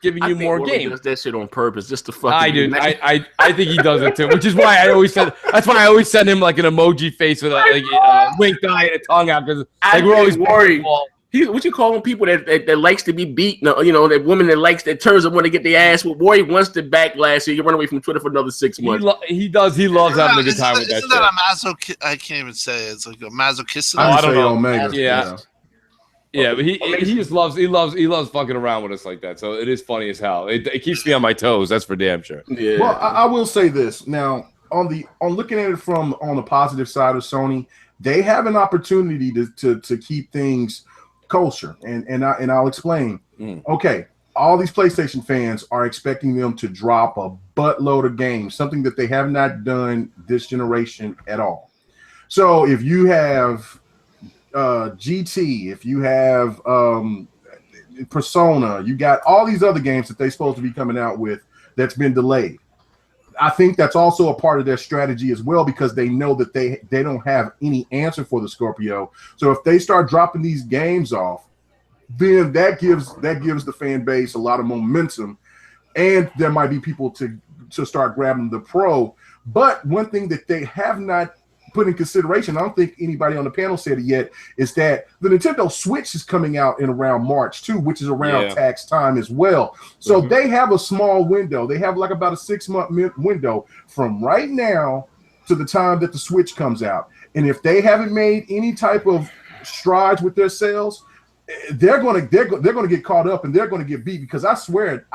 giving you more game. Does that shit on purpose just to fucking. I do. I think he does it too, which is why I always said. That's why I always send him like an emoji face with a winked eye and a tongue out, because like we're always worried. What you call them? People that likes to be beat. You know, that woman that turns up when they get their ass. Well, Rory wants to backlash you. You run away from Twitter for another 6 months. He does. He loves having a good time with that. Isn't that a masochistic? I can't even say it. It's like a masochistic. I don't know. Omega. Yeah, but he just loves fucking around with us like that. So it is funny as hell. It keeps me on my toes. That's for damn sure. Yeah. Well, I will say this now on looking at it from on the positive side of Sony, they have an opportunity to keep things kosher, and I'll explain. Okay, all these PlayStation fans are expecting them to drop a buttload of games, something that they have not done this generation at all. So if you have GT, if you have Persona, you got all these other games that they're supposed to be coming out with that's been delayed. I think that's also a part of their strategy as well, because they know that they don't have any answer for the Scorpio. So if they start dropping these games off, then that gives the fan base a lot of momentum, and there might be people to start grabbing the Pro. But one thing that they have not put in consideration, I don't think anybody on the panel said it yet, is that the Nintendo Switch is coming out in around March too, which is around tax time as well. So they have a small window. They have like about a 6-month window from right now to the time that the Switch comes out. And if they haven't made any type of strides with their sales, they're going to get caught up, and they're going to get beat, because I swear,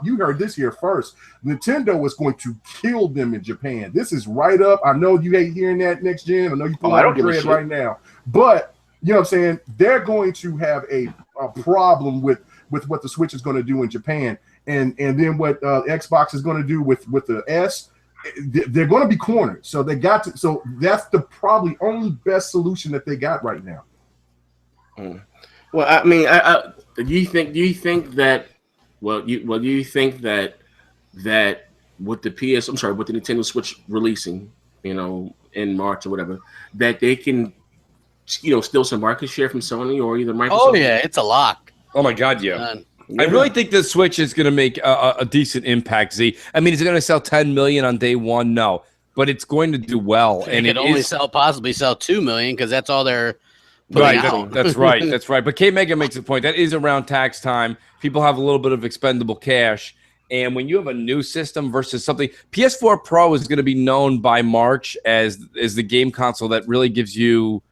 you heard this here first. Nintendo is going to kill them in Japan. This is right up. I know you hate hearing that next gen. I know you pull out the dread right now, but you know what I'm saying. They're going to have a problem with what the Switch is going to do in Japan, and then what Xbox is going to do with the S. They're going to be cornered. So they got to. So that's the probably only best solution that they got right now. Well, I mean, do you think that with the Nintendo Switch releasing, you know, in March or whatever, that they can, you know, steal some market share from Sony or either Microsoft? Oh yeah, it's a lock. Oh my God, yeah. I really think the Switch is going to make a decent impact. Z, I mean, is it going to sell 10 million on day one? No, but it's going to do well, and it only possibly sell 2 million, because that's all they're. Right, that's right. That's right. But K Mega makes a point. That is around tax time. People have a little bit of expendable cash. And when you have a new system versus something, PS4 Pro is going to be known by March as the game console that really gives you.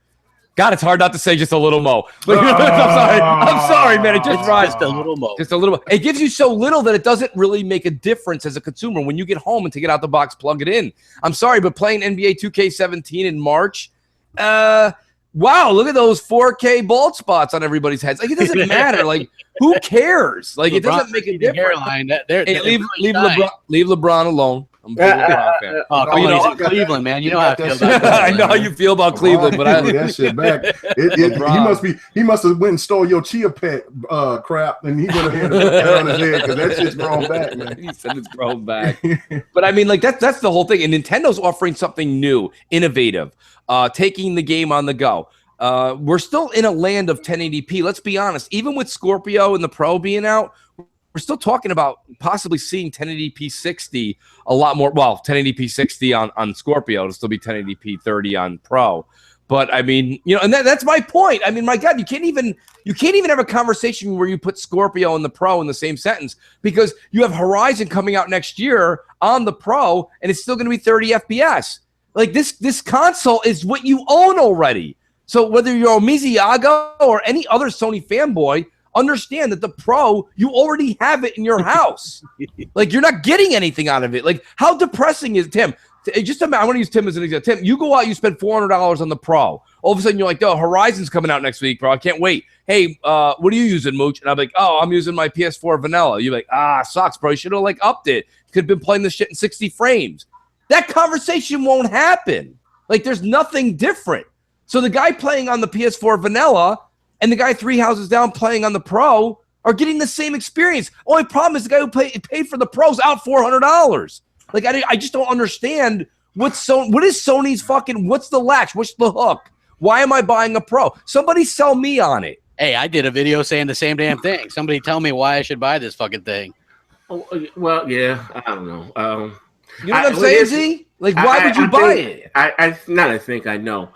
God, it's hard not to say just a little mo. But, I'm sorry, man. It just rides just a little mo. Just a little. It gives you so little that it doesn't really make a difference as a consumer when you get home and take it out the box, plug it in. I'm sorry, but playing NBA 2K17 in March, wow, look at those 4K bald spots on everybody's heads. Like, it doesn't matter. Like, who cares? Like, it doesn't make a difference. Leave LeBron alone. I'm a big LeBron fan. You know, Cleveland, man. You know how I feel about Cleveland. I know how you feel about Cleveland, but I that shit back. He must have went and stole your Chia Pet crap, and he went ahead and put that on his head, because that shit's grown back, man. He said it's grown back. But I mean, like, that's the whole thing. And Nintendo's offering something new, innovative. Taking the game on the go. We're still in a land of 1080p. Let's be honest. Even with Scorpio and the Pro being out, we're still talking about possibly seeing 1080p 60 a lot more. Well, 1080p 60 on Scorpio. It'll still be 1080p 30 on Pro. But I mean, you know, and that's my point. I mean, my God, you can't even have a conversation where you put Scorpio and the Pro in the same sentence, because you have Horizon coming out next year on the Pro, and it's still going to be 30 FPS. Like, this console is what you own already. So whether you're a Miziago or any other Sony fanboy, understand that the Pro, you already have it in your house. Like, you're not getting anything out of it. Like, how depressing is Tim? Just I want to use Tim as an example. Tim, you go out, you spend $400 on the Pro. All of a sudden, you're like, "Oh, Horizon's coming out next week, bro. I can't wait." Hey, what are you using, Mooch? And I'm like, "Oh, I'm using my PS4 vanilla." You're like, "Sucks, bro. You should have upped it. Could have been playing this shit in 60 frames." That conversation won't happen. Like, there's nothing different. So the guy playing on the PS4 vanilla and the guy 3 houses down playing on the Pro are getting the same experience. Only problem is the guy who paid for the Pro's out $400. Like, I just don't understand what is Sony's fucking, what's the latch? What's the hook? Why am I buying a Pro? Somebody sell me on it. Hey, I did a video saying the same damn thing. Somebody tell me why I should buy this fucking thing. Oh, well, yeah, I don't know. You know what I'm saying, Z? Like, why would you buy it? I know.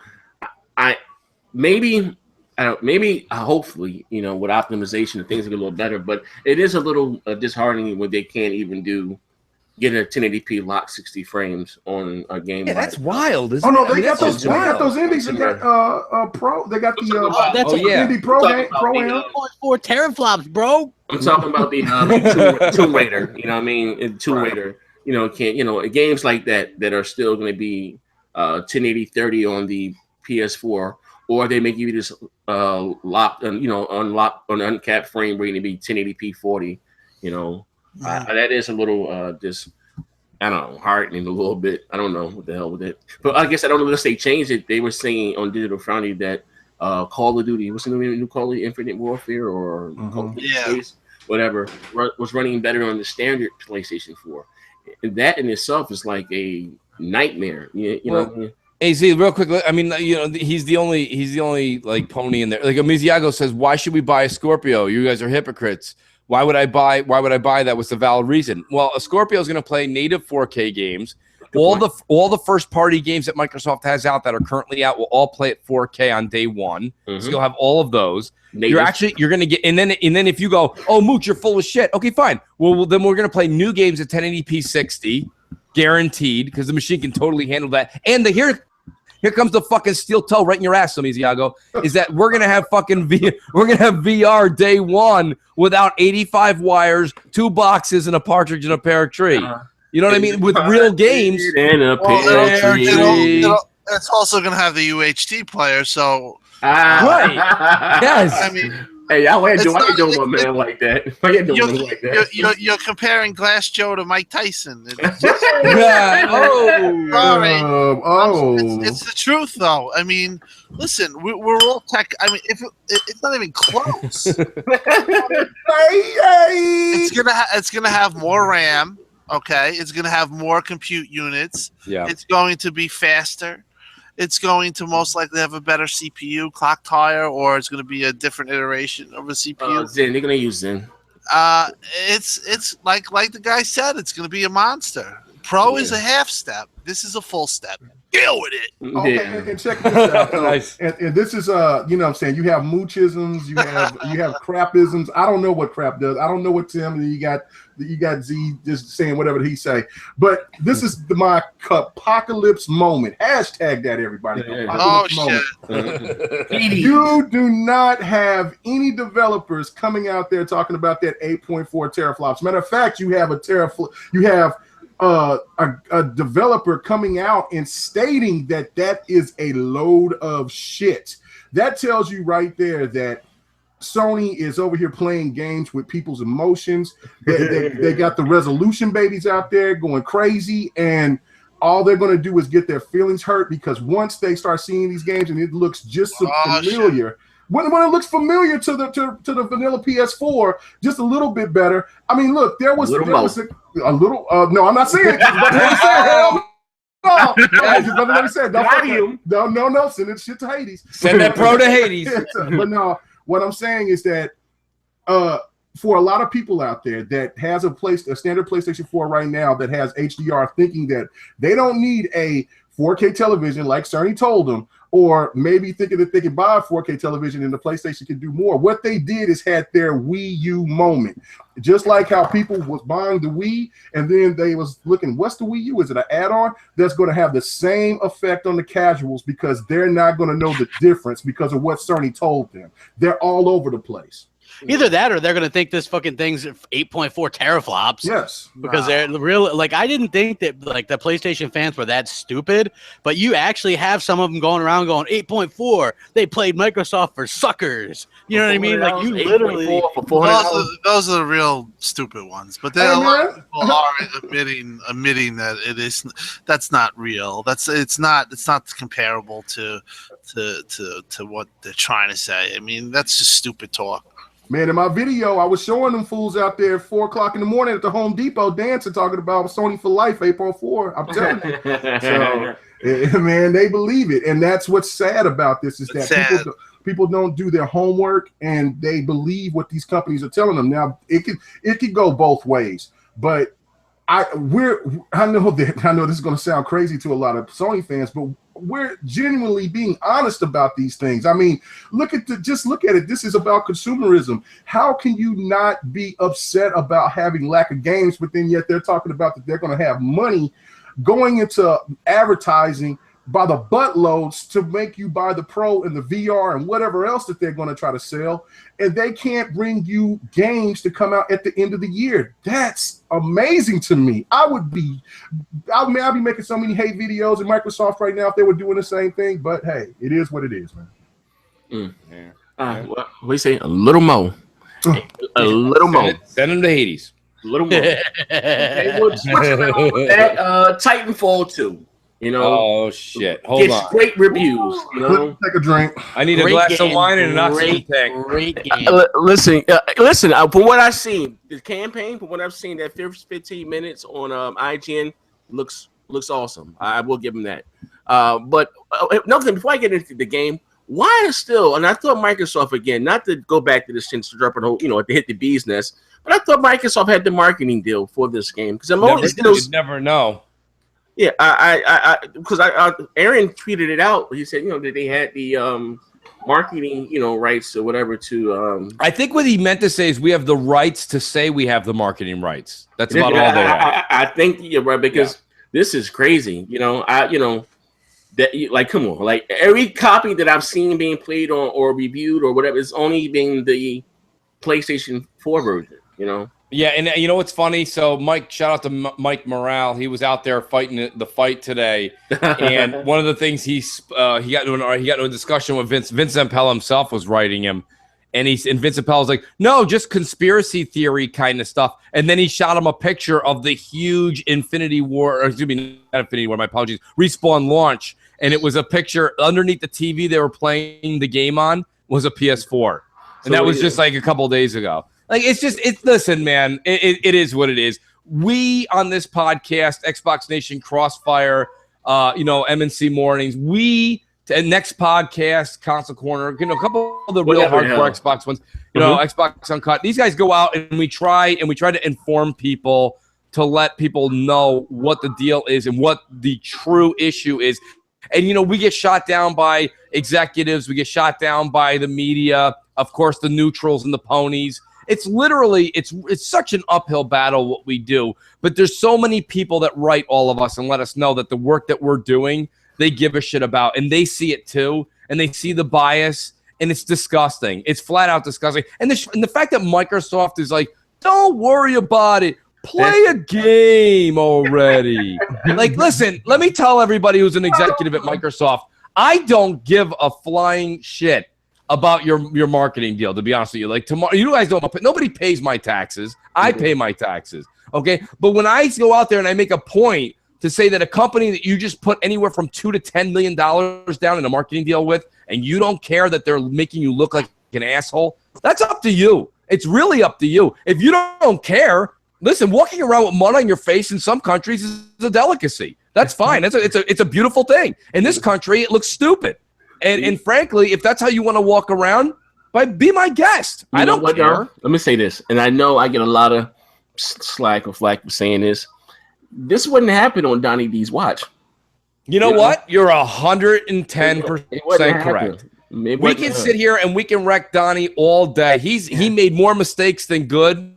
Hopefully, with optimization, things get a little better. But it is a little disheartening when they can't even get a 1080p lock 60 frames on a game. Yeah, that's wild. They got those indies. They got Pro. They got the Indie Pro game. Pro Am. 4 teraflops, bro. I'm talking about the Tomb Raider. You know what I mean? Tomb Raider. Games like that are still going to be 1080 30 on the PS4, or they may give you this unlocked on uncapped frame rate to be 1080p 40. That is a little I don't know, heartening a little bit. I don't know what the hell with it, but I guess I don't know unless they changed it. They were saying on Digital Foundry that Call of Duty, what's the new Call of Duty, Infinite Warfare or Call of Duty Space, whatever, was running better on the standard PlayStation 4. And that in itself is like a nightmare. You know. AZ, real quick. I mean, he's the only like pony in there. Like Amiziago says, why should we buy a Scorpio? You guys are hypocrites. Why would I buy that? What's the valid reason? Well, a Scorpio is going to play native 4K games. All the first party games that Microsoft has out that are currently out will all play at 4K on day one. So you'll have all of those. Native. You're going to get, and then if you go, "Oh, Mooch, you're full of shit." Okay, fine. Well, then we're going to play new games at 1080p 60, guaranteed, because the machine can totally handle that. And here comes the fucking steel toe right in your ass, Amiziago, is that we're gonna have VR day one without 85 wires, 2 boxes, and a partridge in a pear tree. You know what I mean? With real games. It's also gonna have the UHD player, so right. Yes. I mean, hey, I ain't doing a man like that. You're comparing Glass Joe to Mike Tyson. Yeah. Sorry. It's the truth, though. I mean, listen, we're all tech. I mean, it's not even close. It's gonna have more RAM. Okay, it's gonna have more compute units. Yeah. It's going to be faster. It's going to most likely have a better CPU, clock tire, or it's going to be a different iteration of a CPU. Zen, they're going to use Zen. It's like the guy said, it's going to be a monster. Pro is a half step. This is a full step. Deal with it. Okay, and check this out. Nice. And this is what I'm saying, you have moochisms, you have crapisms. I don't know what crap does. I don't know what Tim, and you got Z just saying whatever he say. But this is my apocalypse moment. Hashtag that, everybody. Apocalypse moment. You do not have any developers coming out there talking about that 8.4 teraflops. Matter of fact, you have a developer coming out and stating that is a load of shit. That tells you right there that Sony is over here playing games with people's emotions. They got the resolution babies out there going crazy, and all they're going to do is get their feelings hurt, because once they start seeing these games and it looks just so familiar. When it looks familiar to the vanilla PS4, just a little bit better. I mean, look, there was a little. No, I'm not saying it. Let me say it. No. Send it shit to Hades. Send that Pro to Hades. But no, what I'm saying is that for a lot of people out there that has a standard PlayStation 4 right now that has HDR, thinking that they don't need a 4K television like Sony told them, or maybe thinking that they can buy a 4K television and the PlayStation can do more. What they did is had their Wii U moment. Just like how people was buying the Wii and then they was looking, what's the Wii U? Is it an add-on? That's going to have the same effect on the casuals, because they're not going to know the difference because of what Sony told them. They're all over the place. Either that or they're going to think this fucking thing's 8.4 teraflops. Yes. Because they're real. Like, I didn't think that like the PlayStation fans were that stupid, but you actually have some of them going around going 8.4. They played Microsoft for suckers. You know what I mean? Like, you literally. Those are the real stupid ones. But then a lot of people are admitting that that's not real. It's not comparable to what they're trying to say. I mean, that's just stupid talk. Man, in my video, I was showing them fools out there at 4 o'clock in the morning at the Home Depot dancing, talking about Sony for life, April 4. I'm telling you. So, man, they believe it. And that's what's sad about this is that people don't do their homework and they believe what these companies are telling them. Now, it could go both ways. But I know this is going to sound crazy to a lot of Sony fans, but we're genuinely being honest about these things. I mean, just look at it. This is about consumerism. How can you not be upset about having lack of games, but then yet they're talking about that they're going to have money going into advertising by the buttloads to make you buy the Pro and the VR and whatever else that they're going to try to sell, and they can't bring you games to come out at the end of the year. That's amazing to me. I'd be making so many hate videos in Microsoft right now if they were doing the same thing, but hey, it is what it is, man. Well, we say a little more. A little more. Send them to Hades. A little more. Okay, we'll switch around with that. Titanfall 2. You know, oh shit! Hold on. Great reviews. You know, take a drink. I need a glass of wine and an oxygen tank. Great game. Listen. From what I've seen, the campaign. From what I've seen, that first 15 minutes on IGN looks awesome. I will give them that. But nothing. Before I get into the game, why is still? And I thought Microsoft again, not to go back to this since to drop it, to hit the bee's nest. But I thought Microsoft had the marketing deal for this game because you never know. Yeah, because Aaron tweeted it out. He said, that they had the marketing, rights or whatever to. I think what he meant to say is we have the rights to say we have the marketing rights. That's about all they have. I think you're right because this is crazy. That come on, like every copy that I've seen being played on or reviewed or whatever is only being the PlayStation 4 version. Yeah, and you know what's funny? So, shout out to Mike Morale. He was out there fighting the fight today, and one of the things he got into a discussion with Vince Zampella himself was writing him, and Vince Zampella was like, "No, just conspiracy theory kind of stuff." And then he shot him a picture of the huge Infinity War, or excuse me, not Infinity War. My apologies, Respawn launch, and it was a picture underneath the TV they were playing the game on was a PS4, and that was just like a couple of days ago. Like, listen, man, it is what it is. We on this podcast, Xbox Nation, Crossfire, MNC Mornings, next podcast, Console Corner, a couple of the real hardcore Xbox ones, Xbox Uncut. These guys go out and we try to inform people to let people know what the deal is and what the true issue is. And, we get shot down by executives. We get shot down by the media, of course, the neutrals and the ponies. It's literally, it's such an uphill battle what we do, but there's so many people that write all of us and let us know that the work that we're doing, they give a shit about, and they see it too, and they see the bias, and it's disgusting. It's flat out disgusting. And the fact that Microsoft is like, don't worry about it. Play a game already. Like, listen, let me tell everybody who's an executive at Microsoft, I don't give a flying shit about your marketing deal, to be honest with you. Like, tomorrow, you guys don't, nobody pays my taxes. I pay my taxes, okay? But when I go out there and I make a point to say that a company that you just put anywhere from $2 to $10 million down in a marketing deal with, and you don't care that they're making you look like an asshole, that's up to you. It's really up to you. If you don't care, listen, walking around with mud on your face in some countries is a delicacy. That's fine. It's a beautiful thing. In this country, it looks stupid. And frankly, if that's how you want to walk around, be my guest. I don't care. Let me say this, and I know I get a lot of slack for saying this. This wouldn't happen on Donnie D's watch. You know what? You're 110% correct. We can sit here and we can wreck Donnie all day. He made more mistakes than good.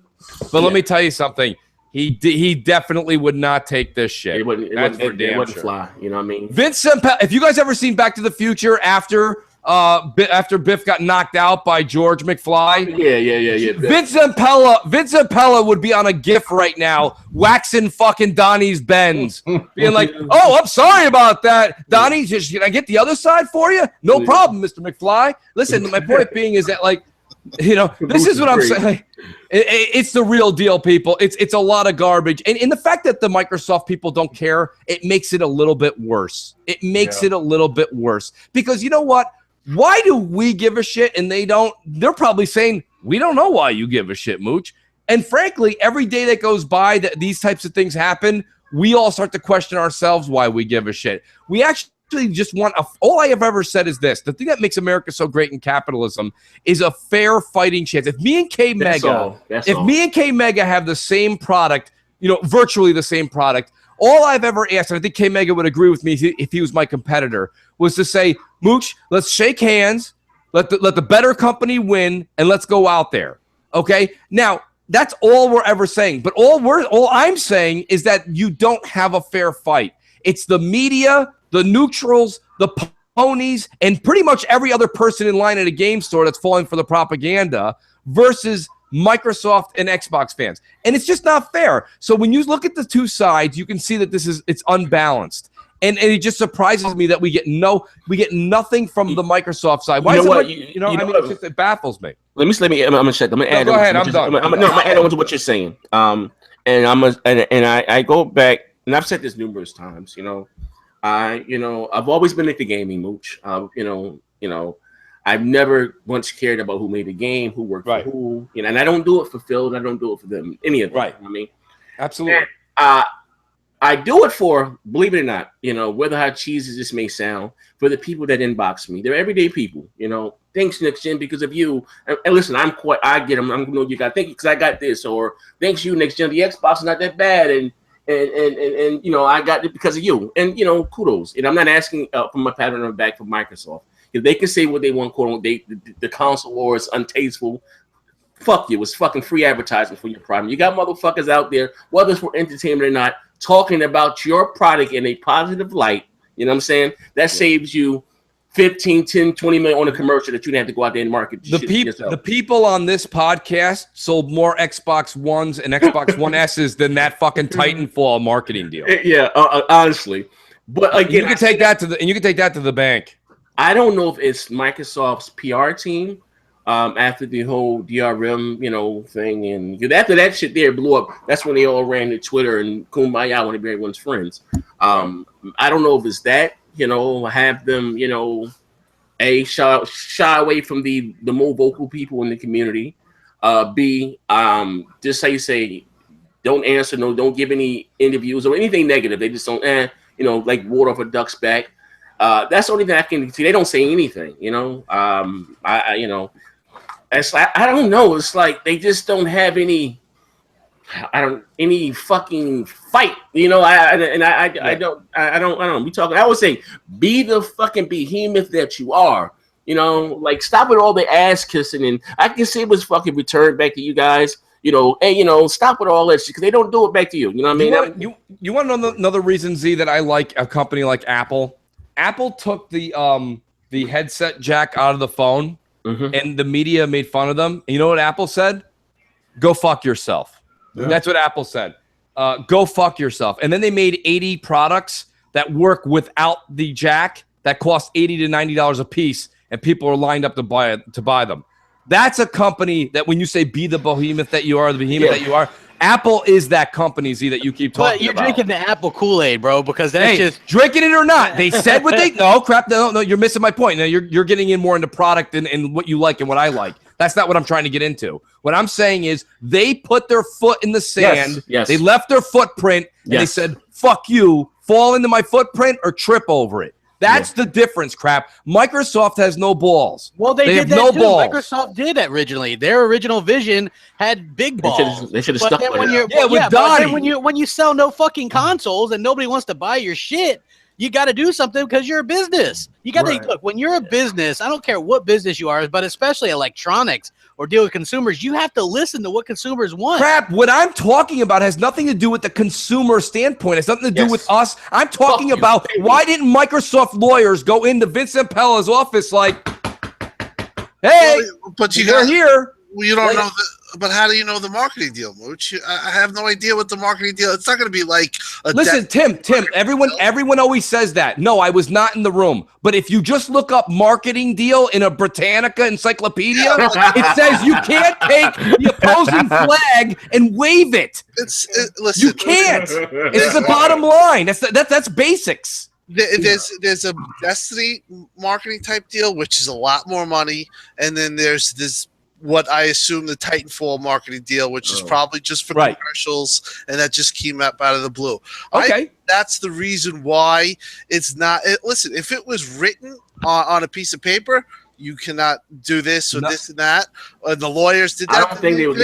But let me tell you something. He definitely would not take this shit. It wouldn't fly. You know what I mean? Vince Zampella, if you guys ever seen Back to the Future after after Biff got knocked out by George McFly. Yeah. Vince Zampella would be on a GIF right now, waxing fucking Donnie's Benz, being like, "Oh, I'm sorry about that, Donnie. Just can I get the other side for you? No problem, Mr. McFly." Listen, my point being is that, like, you know, this is what I'm saying. It's the real deal, people. It's a lot of garbage, and the fact that the Microsoft people don't care, it makes it a little bit worse. It makes it a little bit worse because you know what? Why do we give a shit and they don't? They're probably saying, we don't know why you give a shit, Mooch. And frankly, every day that goes by that these types of things happen, we all start to question ourselves why we give a shit. We actually just want all I have ever said is this. The thing that makes America so great in capitalism is a fair fighting chance. If me and K Mega have the same product, you know, virtually the same product, all I've ever asked, and I think K Mega would agree with me if he was my competitor, was to say, Mooch, let's shake hands, let the better company win, and let's go out there. Okay? Now, that's all we're ever saying. But all I'm saying is that you don't have a fair fight. It's the media, the neutrals, the ponies, and pretty much every other person in line at a game store that's falling for the propaganda versus Microsoft and Xbox fans. And it's just not fair. So when you look at the two sides, you can see that it's unbalanced. And it just surprises me that we get nothing from the Microsoft side. Why it baffles me. I'm gonna check. I'm gonna add. Go ahead. I'm done. I'm gonna add on to what you're saying. And I go back, and I've said this numerous times. I've always been into gaming, Mooch. I've never once cared about who made the game, who worked for who, and I don't do it for Phil, and I don't do it for them, any of them. Right. I mean, absolutely. And, I do it for, believe it or not, whether how cheesy this may sound, for the people that inbox me. They're everyday people, Thanks, Next Gen, because of you. And listen, I get them. I'm you got thank you because I got this, or thanks you, Next Gen. The Xbox is not that bad, and I got it because of you. And kudos. And I'm not asking for my pat on the back for Microsoft. If they can say what they want, quote unquote, the console war is untasteful. Fuck you. It's fucking free advertising for your product. You got motherfuckers out there, whether it's for entertainment or not, talking about your product in a positive light. You know what I'm saying? That saves you 15, 10, 20 million on a commercial that you didn't have to go out there and market. The people on this podcast sold more Xbox Ones and Xbox One S's than that fucking Titanfall marketing deal. Yeah, honestly. But again, you can take that to the bank. I don't know if it's Microsoft's PR team after the whole DRM, thing, and after that shit there blew up, that's when they all ran to Twitter and kumbaya want to be everyone's friends. I don't know if it's that, have them, shy away from the more vocal people in the community. B, just say don't answer, don't give any interviews or anything negative. They just don't, like water off a duck's back. That's the only thing I can see. They don't say anything, It's like, I don't know. It's like they just don't have any fucking fight, I don't. We talking. I would say, be the fucking behemoth that you are. Like stop with all the ass kissing, and I can see it was fucking returned back to you guys. Hey, stop with all that shit because they don't do it back to you. You know what I mean? You want to know another reason, Z, that I like a company like Apple? Apple took the headset jack out of the phone, and the media made fun of them. And you know what Apple said? Go fuck yourself. Yeah. That's what Apple said. Go fuck yourself. And then they made 80 products that work without the jack that cost $80 to $90 a piece, and people are lined up to buy them. That's a company that when you say be the behemoth that you are, that you are, Apple is that company, Z, that you keep talking about. But you're drinking the Apple Kool-Aid, bro, because that's just drinking it or not. They said what they no, you're missing my point. Now you're getting in more into product and what you like and what I like. That's not what I'm trying to get into. What I'm saying is they put their foot in the sand. Yes. They left their footprint and they said, fuck you, fall into my footprint or trip over it. That's the difference, crap. Microsoft has no balls. Well, they have did that no too. balls. Microsoft did that originally. Their original vision had big balls. They should have stuck with it. But then when you sell no fucking consoles and nobody wants to buy your shit, you got to do something because you're a business. You got to look, when you're a business, I don't care what business you are, but especially electronics or deal with consumers, you have to listen to what consumers want. Crap, what I'm talking about has nothing to do with the consumer standpoint. It's nothing to do with us. I'm talking about why didn't Microsoft lawyers go into Vince Zampella's office like, Hey, but you're here. Well, you don't know but how do you know the marketing deal, Mooch? I have no idea what the marketing deal. It's not going to be like Listen, Tim, everyone always says that. No, I was not in the room. But if you just look up marketing deal in a Britannica encyclopedia, it says you can't take the opposing flag and wave it. Listen, you can't. It's the bottom line. That's basics. There's a Destiny marketing type deal, which is a lot more money, and then there's this what I assume the Titanfall marketing deal, which is probably just for commercials, and that just came up out of the blue. Okay, that's the reason why it's not. Listen, if it was written on a piece of paper, you cannot do this or this and that. The lawyers did that. I don't think they would.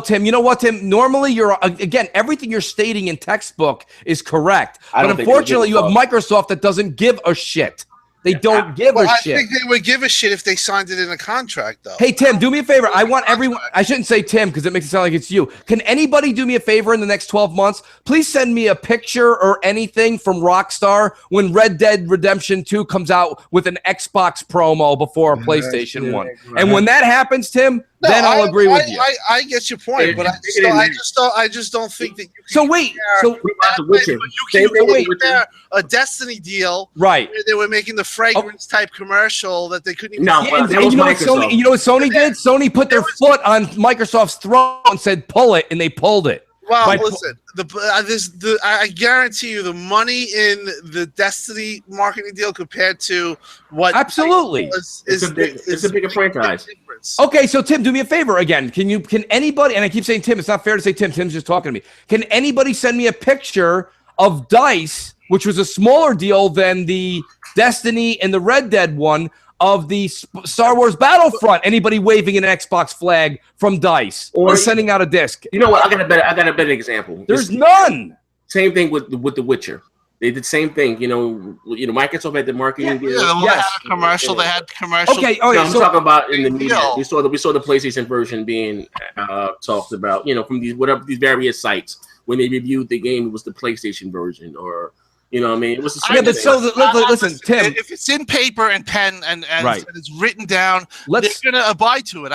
Tim. You know what, Tim? Normally, again, everything you're stating in textbook is correct, but unfortunately, you have Microsoft that doesn't give a shit. They don't give a shit. I think they would give a shit if they signed it in a contract, though. Hey, Tim, do me a favor. I want everyone. I shouldn't say Tim because it makes it sound like it's you. Can anybody do me a favor in the next 12 months? Please send me a picture or anything from Rockstar when Red Dead Redemption 2 comes out with an Xbox promo before a PlayStation 1. And when that happens, Tim, then I'll agree with you. I get your point, but I just don't think that you can. So wait. A Destiny deal, right? Where they were making the fragrance type commercial that they couldn't even. And you know what Sony did? Sony put their foot on Microsoft's throat and said, "Pull it," and they pulled it. Well, listen, I guarantee you the money in the Destiny marketing deal compared to what absolutely it's a bigger franchise. Okay, so Tim, do me a favor again. Can anybody? And I keep saying Tim. It's not fair to say Tim. Tim's just talking to me. Can anybody send me a picture of DICE, which was a smaller deal than the Destiny and the Red Dead one, of the Star Wars Battlefront? Anybody waving an Xbox flag from DICE or sending out a disc? You know what? I got a better example. There's none. Same thing with The Witcher. They did the same thing. You know, Microsoft had the marketing deal. They had a commercial. They had commercials. Okay. I'm talking about in the media. We saw the PlayStation version being talked about. You know, from these various sites when they reviewed the game, it was the PlayStation version, or you know what I mean? It was the same thing. Listen, Tim. If it's in paper and pen and it's written down, they're going to abide to it.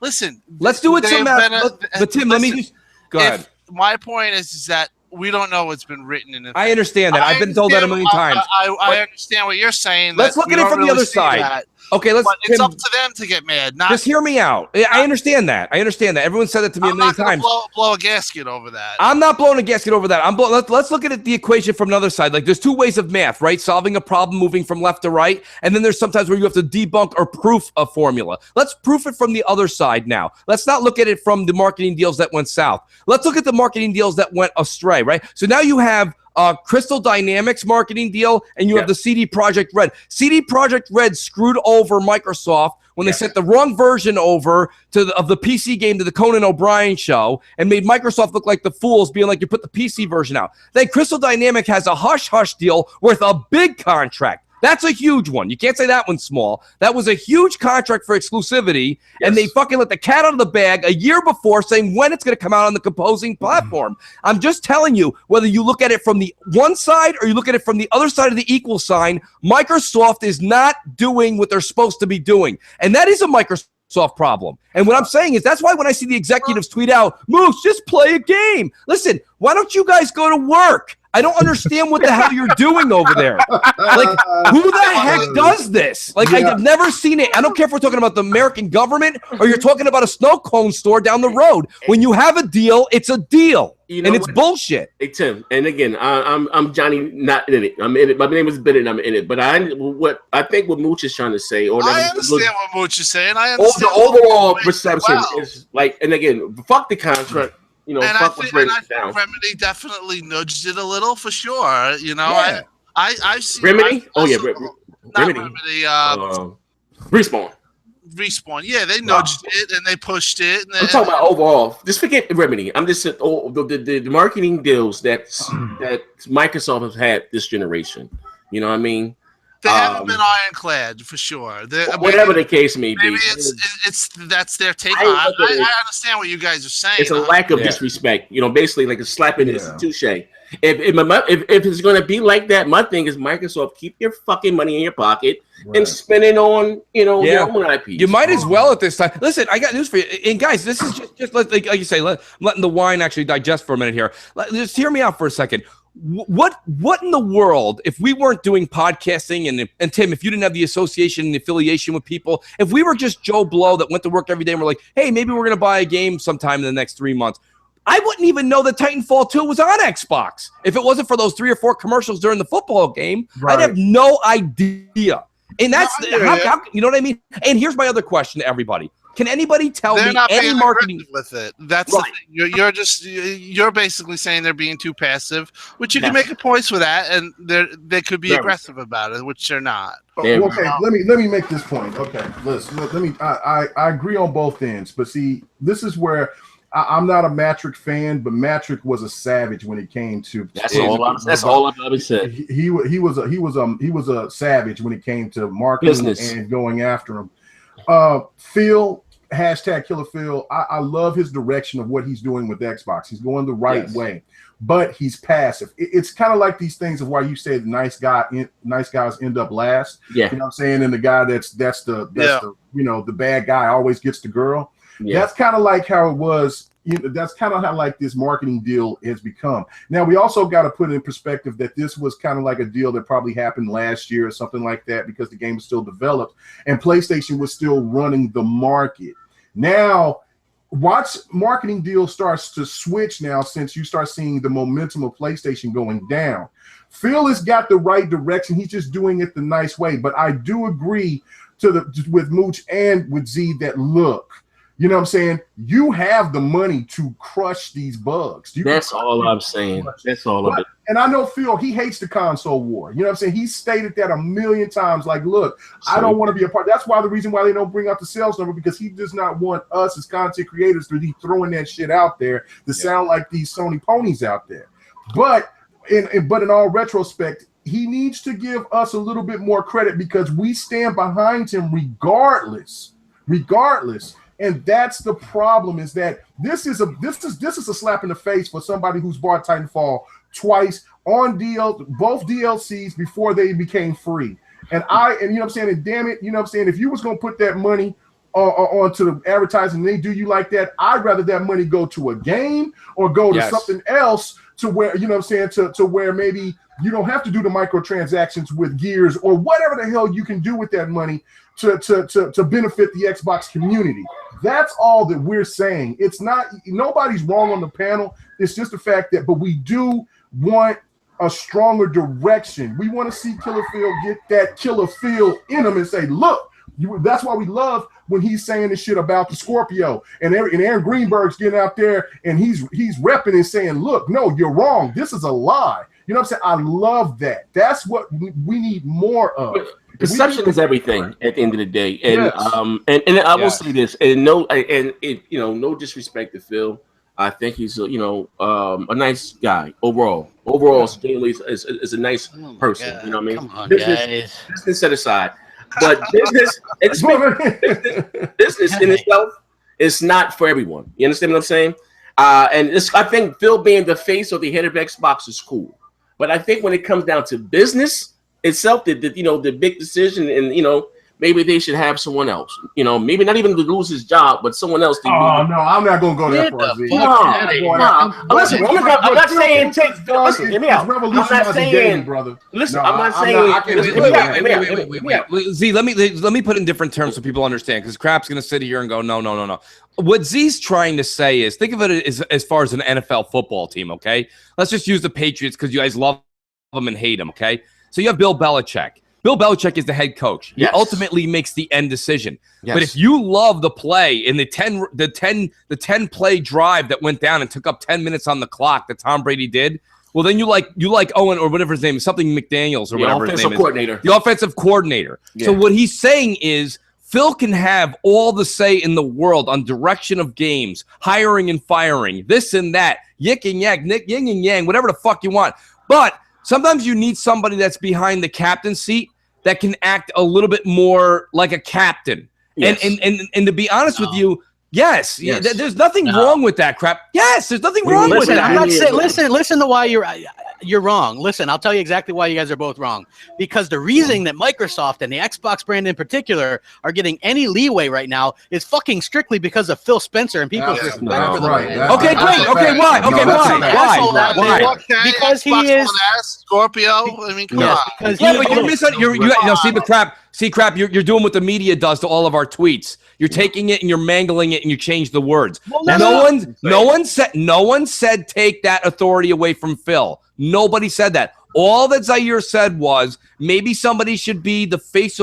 Listen. Let's do it some but Tim, let me just go ahead. My point is that we don't know what's been written in it. I understand that. I've been told that a million times. I understand what you're saying. Let's look at it from the other side. Okay, but it's up to them to get mad. Just hear me out. I understand that. Everyone said that to me a million times. Blow a gasket over that. I'm not blowing a gasket over that. Let's look at the equation from another side. Like there's two ways of math, right? Solving a problem, moving from left to right, and then there's sometimes where you have to debunk or proof a formula. Let's proof it from the other side now. Let's not look at it from the marketing deals that went south. Let's look at the marketing deals that went astray, right? So now you have Crystal Dynamics marketing deal, and you have the CD Projekt Red. CD Projekt Red screwed over Microsoft when they sent the wrong version over of the PC game to the Conan O'Brien show and made Microsoft look like the fools, being like, you put the PC version out. Then Crystal Dynamics has a hush-hush deal worth a big contract. That's a huge one. You can't say that one's small. That was a huge contract for exclusivity, and they fucking let the cat out of the bag a year before saying when it's going to come out on the composing platform. I'm just telling you, whether you look at it from the one side or you look at it from the other side of the equal sign, Microsoft is not doing what they're supposed to be doing. And that is a Microsoft problem. And what I'm saying is that's why when I see the executives tweet out, Moose, just play a game. Listen, why don't you guys go to work? I don't understand what the hell you're doing over there. Like, who the heck does this? Like, I've never seen it. I don't care if we're talking about the American government or you're talking about a snow cone store down the road. When you have a deal, it's a deal. You know, and it's bullshit. Hey, Tim, and again, I'm Johnny, not in it. I'm in it. My name is Bennett, and I'm in it. But I think what Mooch is trying to say, I understand what Mooch is saying. I understand. The overall perception is like, and again, fuck the contract. You know, and I think Remedy definitely nudged it a little for sure. You know, I've seen Remedy. Remedy. Respawn. Yeah, they nudged it and they pushed it. And I'm talking about overall. Just forget Remedy. I'm just the marketing deals that Microsoft has had this generation. You know what I mean? They haven't been ironclad for sure. Whatever the case may be, maybe that's their take on it. I understand what you guys are saying. It's a lack of disrespect. You know, basically like a slap in the touche. If it's going to be like that, my thing is Microsoft, keep your fucking money in your pocket and spend it on, your own IPs. You might as well at this time. Listen, I got news for you. And guys, this is just like you say, I'm letting the wine actually digest for a minute here. Just hear me out for a second. What in the world, if we weren't doing podcasting and Tim, if you didn't have the association and the affiliation with people, if we were just Joe Blow that went to work every day and we're like, hey, maybe we're going to buy a game sometime in the next 3 months, I wouldn't even know that Titanfall 2 was on Xbox. If it wasn't for those 3 or 4 commercials during the football game, I'd have no idea. And that's how you know what I mean? And here's my other question to everybody. Can anybody tell me any marketing with it? That's the thing. You're basically saying they're being too passive, which you can make a point for that, and they could be aggressive about it, which they're not. Okay, let me make this point. Okay, let me. I agree on both ends, but see, this is where I'm not a Matrick fan, but Matrick was a savage when it came to. That's all I've ever said. He was a savage when it came to marketing and going after him. Phil, #Killer Phil. I love his direction of what he's doing with Xbox. He's going the right way, but he's passive. It's kind of like these things of why you say nice guys end up last. Yeah, you know what I'm saying? And the guy that's the the bad guy always gets the girl. Yeah. That's kind of like how it was. That's kind of how like this marketing deal has become. Now we also got to put in perspective that this was kind of like a deal that probably happened last year or something like that because the game was still developed and PlayStation was still running the market. Now, watch marketing deal starts to switch now since you start seeing the momentum of PlayStation going down. Phil has got the right direction. He's just doing it the nice way. But I do agree with Mooch and with Z that look. You know what I'm saying? You have the money to crush these bugs. That's all I'm saying. That's all of it. And I know Phil, he hates the console war. You know what I'm saying? He stated that a million times. Like, look, I don't want to be a part. That's why the reason why they don't bring out the sales number, because he does not want us as content creators to be throwing that shit out there to sound like these Sony ponies out there. But in all retrospect, he needs to give us a little bit more credit because we stand behind him regardless. And that's the problem, is that this is a slap in the face for somebody who's bought Titanfall twice on both DLCs before they became free. And you know what I'm saying? And damn it, you know what I'm saying? If you was gonna put that money onto the advertising, and they do you like that, I'd rather that money go to a game or go to something else to where, you know what I'm saying, to where maybe you don't have to do the microtransactions with Gears or whatever the hell you can do with that money to benefit the Xbox community. That's all that we're saying. It's not, nobody's wrong on the panel. It's just the fact that, but we do want a stronger direction. We want to see Killer Phil get that killer feel in him and say, look, that's why we love when he's saying this shit about the Scorpio and Aaron Greenberg's getting out there and he's repping and saying, look, no, you're wrong. This is a lie. You know what I'm saying? I love that. That's what we need more of. Perception is everything at the end of the day, and and I will say this, and no disrespect to Phil, I think he's a nice guy overall. Stanley is a nice person. You know what I mean? Come on, business set aside, but business in itself is not for everyone. You understand what I'm saying? And I think Phil being the face or the head of Xbox is cool, but I think when it comes down to business itself, the big decision, and maybe they should have someone else. Maybe not even to lose his job, but someone else. No, I'm not gonna go that far. No. Listen, I'm not saying take. Listen, hear me out. I'm not saying, brother. Listen, I'm not saying. Wait. Z, let me put it in different terms so people understand, because Crap's gonna sit here and go, no. What Z's trying to say is, think of it as far as an NFL football team. Okay, let's just use the Patriots because you guys love them and hate them. Okay. So you have Bill Belichick. Bill Belichick is the head coach. He ultimately makes the end decision. Yes. But if you love the play in the 10 play drive that went down and took up 10 minutes on the clock that Tom Brady did, well, then you like Owen or whatever his name is, something McDaniels or whatever his name is. The offensive coordinator. Yeah. So what he's saying is Phil can have all the say in the world on direction of games, hiring and firing, this and that, yick and yak, yin and yang, whatever the fuck you want. But sometimes you need somebody that's behind the captain seat that can act a little bit more like a captain. Yes. And to be honest with you, Yes. Yes. Yeah, there's nothing wrong with that crap. Yes, there's nothing wrong with Listen, that. I'm not saying. Listen to why you're wrong. Listen, I'll tell you exactly why you guys are both wrong. Because the reason that Microsoft and the Xbox brand in particular are getting any leeway right now is fucking strictly because of Phil Spencer and people's That's respect right. for the Right. brand. That's- Okay, that's great. a Okay, fact. why? No, Okay, that's a why? fact. Why? Why? Okay, Because he Xbox is- One S, Scorpio. I mean, come Yes, on. because Yeah, he but you're is- missing. See the crap. See crap. You're doing what the media does to all of our tweets. You're taking it and you're mangling it and you change the words. Well, No one said take that authority away from Phil. Nobody said that. All that Zaire said was maybe somebody should be the face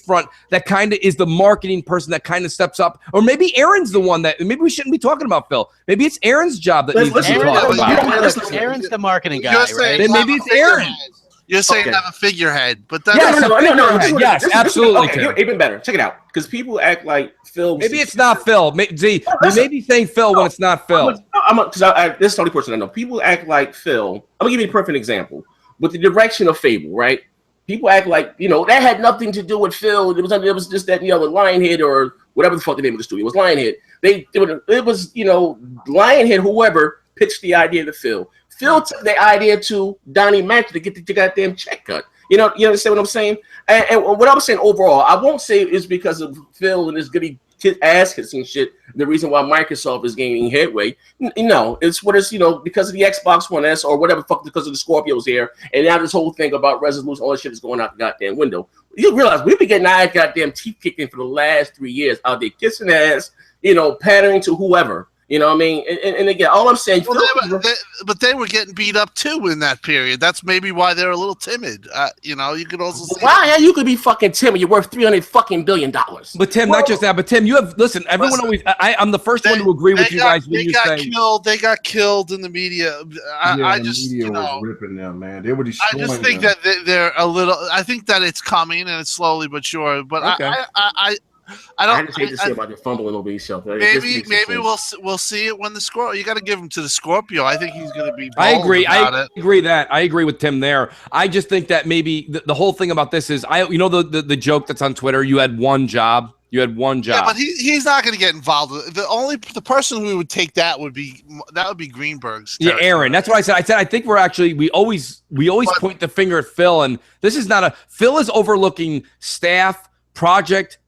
front that kind of is the marketing person that kind of steps up, or maybe Aaron's the one that maybe we shouldn't be talking about Phil. Maybe it's Aaron's job that needs to be talked about. Aaron's the marketing guy, You're right? saying Then maybe have it's a Aaron. figurehead. You're saying Okay. have a figurehead, but that's Yes, No. Yes, This is- absolutely, Okay, Tim. even better. Check it out. Because people act like Phil. Maybe it's not Phil. You may be saying Phil when it's not Phil. This is the only person I know. People act like Phil. I'm gonna give you a perfect example with the direction of Fable, right? People act like that had nothing to do with Phil. It was just that Lionhead or whatever the fuck the name of the studio was. Lionhead. It was Lionhead. Whoever pitched the idea to Phil. Phil took the idea to Donnie Mack to get the goddamn check cut. You understand what I'm saying? And what I'm saying overall, I won't say it's because of Phil and his goody ass kissing shit. The reason why Microsoft is gaining headway, it's because of the Xbox One S or whatever fuck, because of the Scorpios here, and now this whole thing about resolution, all this shit is going out the goddamn window. You realize we've been getting our goddamn teeth kicked in for the last 3 years out there kissing ass, pandering to whoever. You know what I mean? And again, all I'm saying, but they were getting beat up too in that period. That's maybe why they're a little timid. You could also see. Why you could be fucking timid? You're worth $300 billion. But Tim, not just that, but Tim, everyone always. I'm the first one to agree with you guys when you say they got killed in the media. I just media was ripping them, man. They were destroying I just think them. that they're a little. I think that it's coming and it's slowly but sure. But Okay. I just hate to say about the fumbling over yourself. Maybe we'll see it when the Scorpio. You got to give him to the Scorpio. I think he's going to be. I agree. I agree with Tim there. I just think that maybe the whole thing about this is the joke that's on Twitter. You had one job. Yeah, but he's not going to get involved. The person who would take that would be Greenberg's. Yeah, Aaron. That's what I said. I think we always point the finger at Phil, and this is not Phil is overlooking staff. Project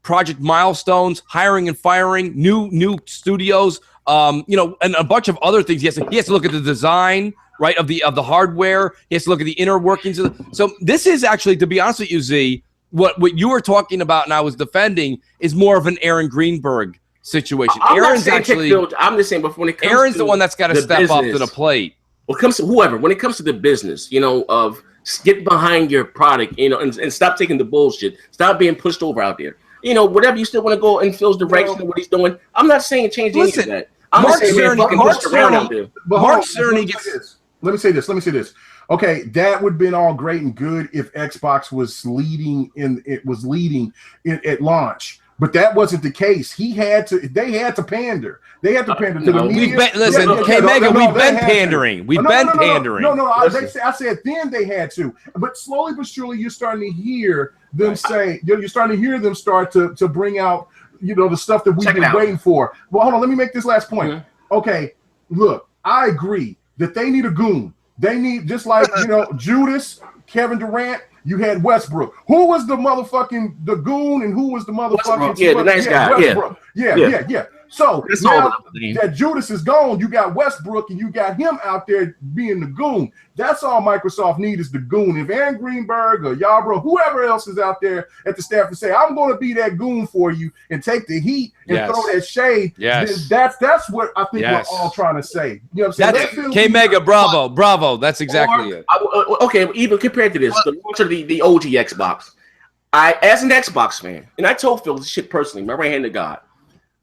milestones, hiring and firing, new studios, and a bunch of other things. He has to look at the design, right, of the hardware. He has to look at the inner workings of so this is actually, to be honest with you, Z, what you were talking about and I was defending is more of an Aaron Greenberg situation. Aaron's actually I'm just saying, but when it comes Aaron's to the one that's got to step up to the plate. When it comes to whoever, when it comes to the business, of get behind your product, and stop taking the bullshit. Stop being pushed over out there. Whatever you still want to go in Phil's direction of what he's doing. I'm not saying change any of that. I'm Mark saying Mark Cerny gets. Let me say this. Okay, that would have been all great and good if Xbox was leading at launch. But that wasn't the case. They had to pander. They had to pander to the media. K-Mega, we've been pandering. We've been pandering. I said then they had to. But slowly but surely, you're starting to hear them say. You're starting to hear them start to bring out, the stuff that we've been waiting for. Well, hold on. Let me make this last point. Mm-hmm. Okay, look, I agree that they need a goon. They need, just like Judas, Kevin Durant. You had Westbrook. Who was the the goon, and who was the motherfucking the nice guy. Westbrook. Yeah. So now that Judas is gone, you got Westbrook, and you got him out there being the goon. That's all Microsoft needs is the goon. If Aaron Greenberg or Yarbrough, whoever else is out there at the staff to say, I'm going to be that goon for you and take the heat and throw that shade, then that's what I think we're all trying to say. You know what I'm saying? K-Mega, bravo. That's exactly it. Okay, even compared to this, the launch of the OG Xbox, as an Xbox fan, and I told Phil this shit personally, my right hand to God,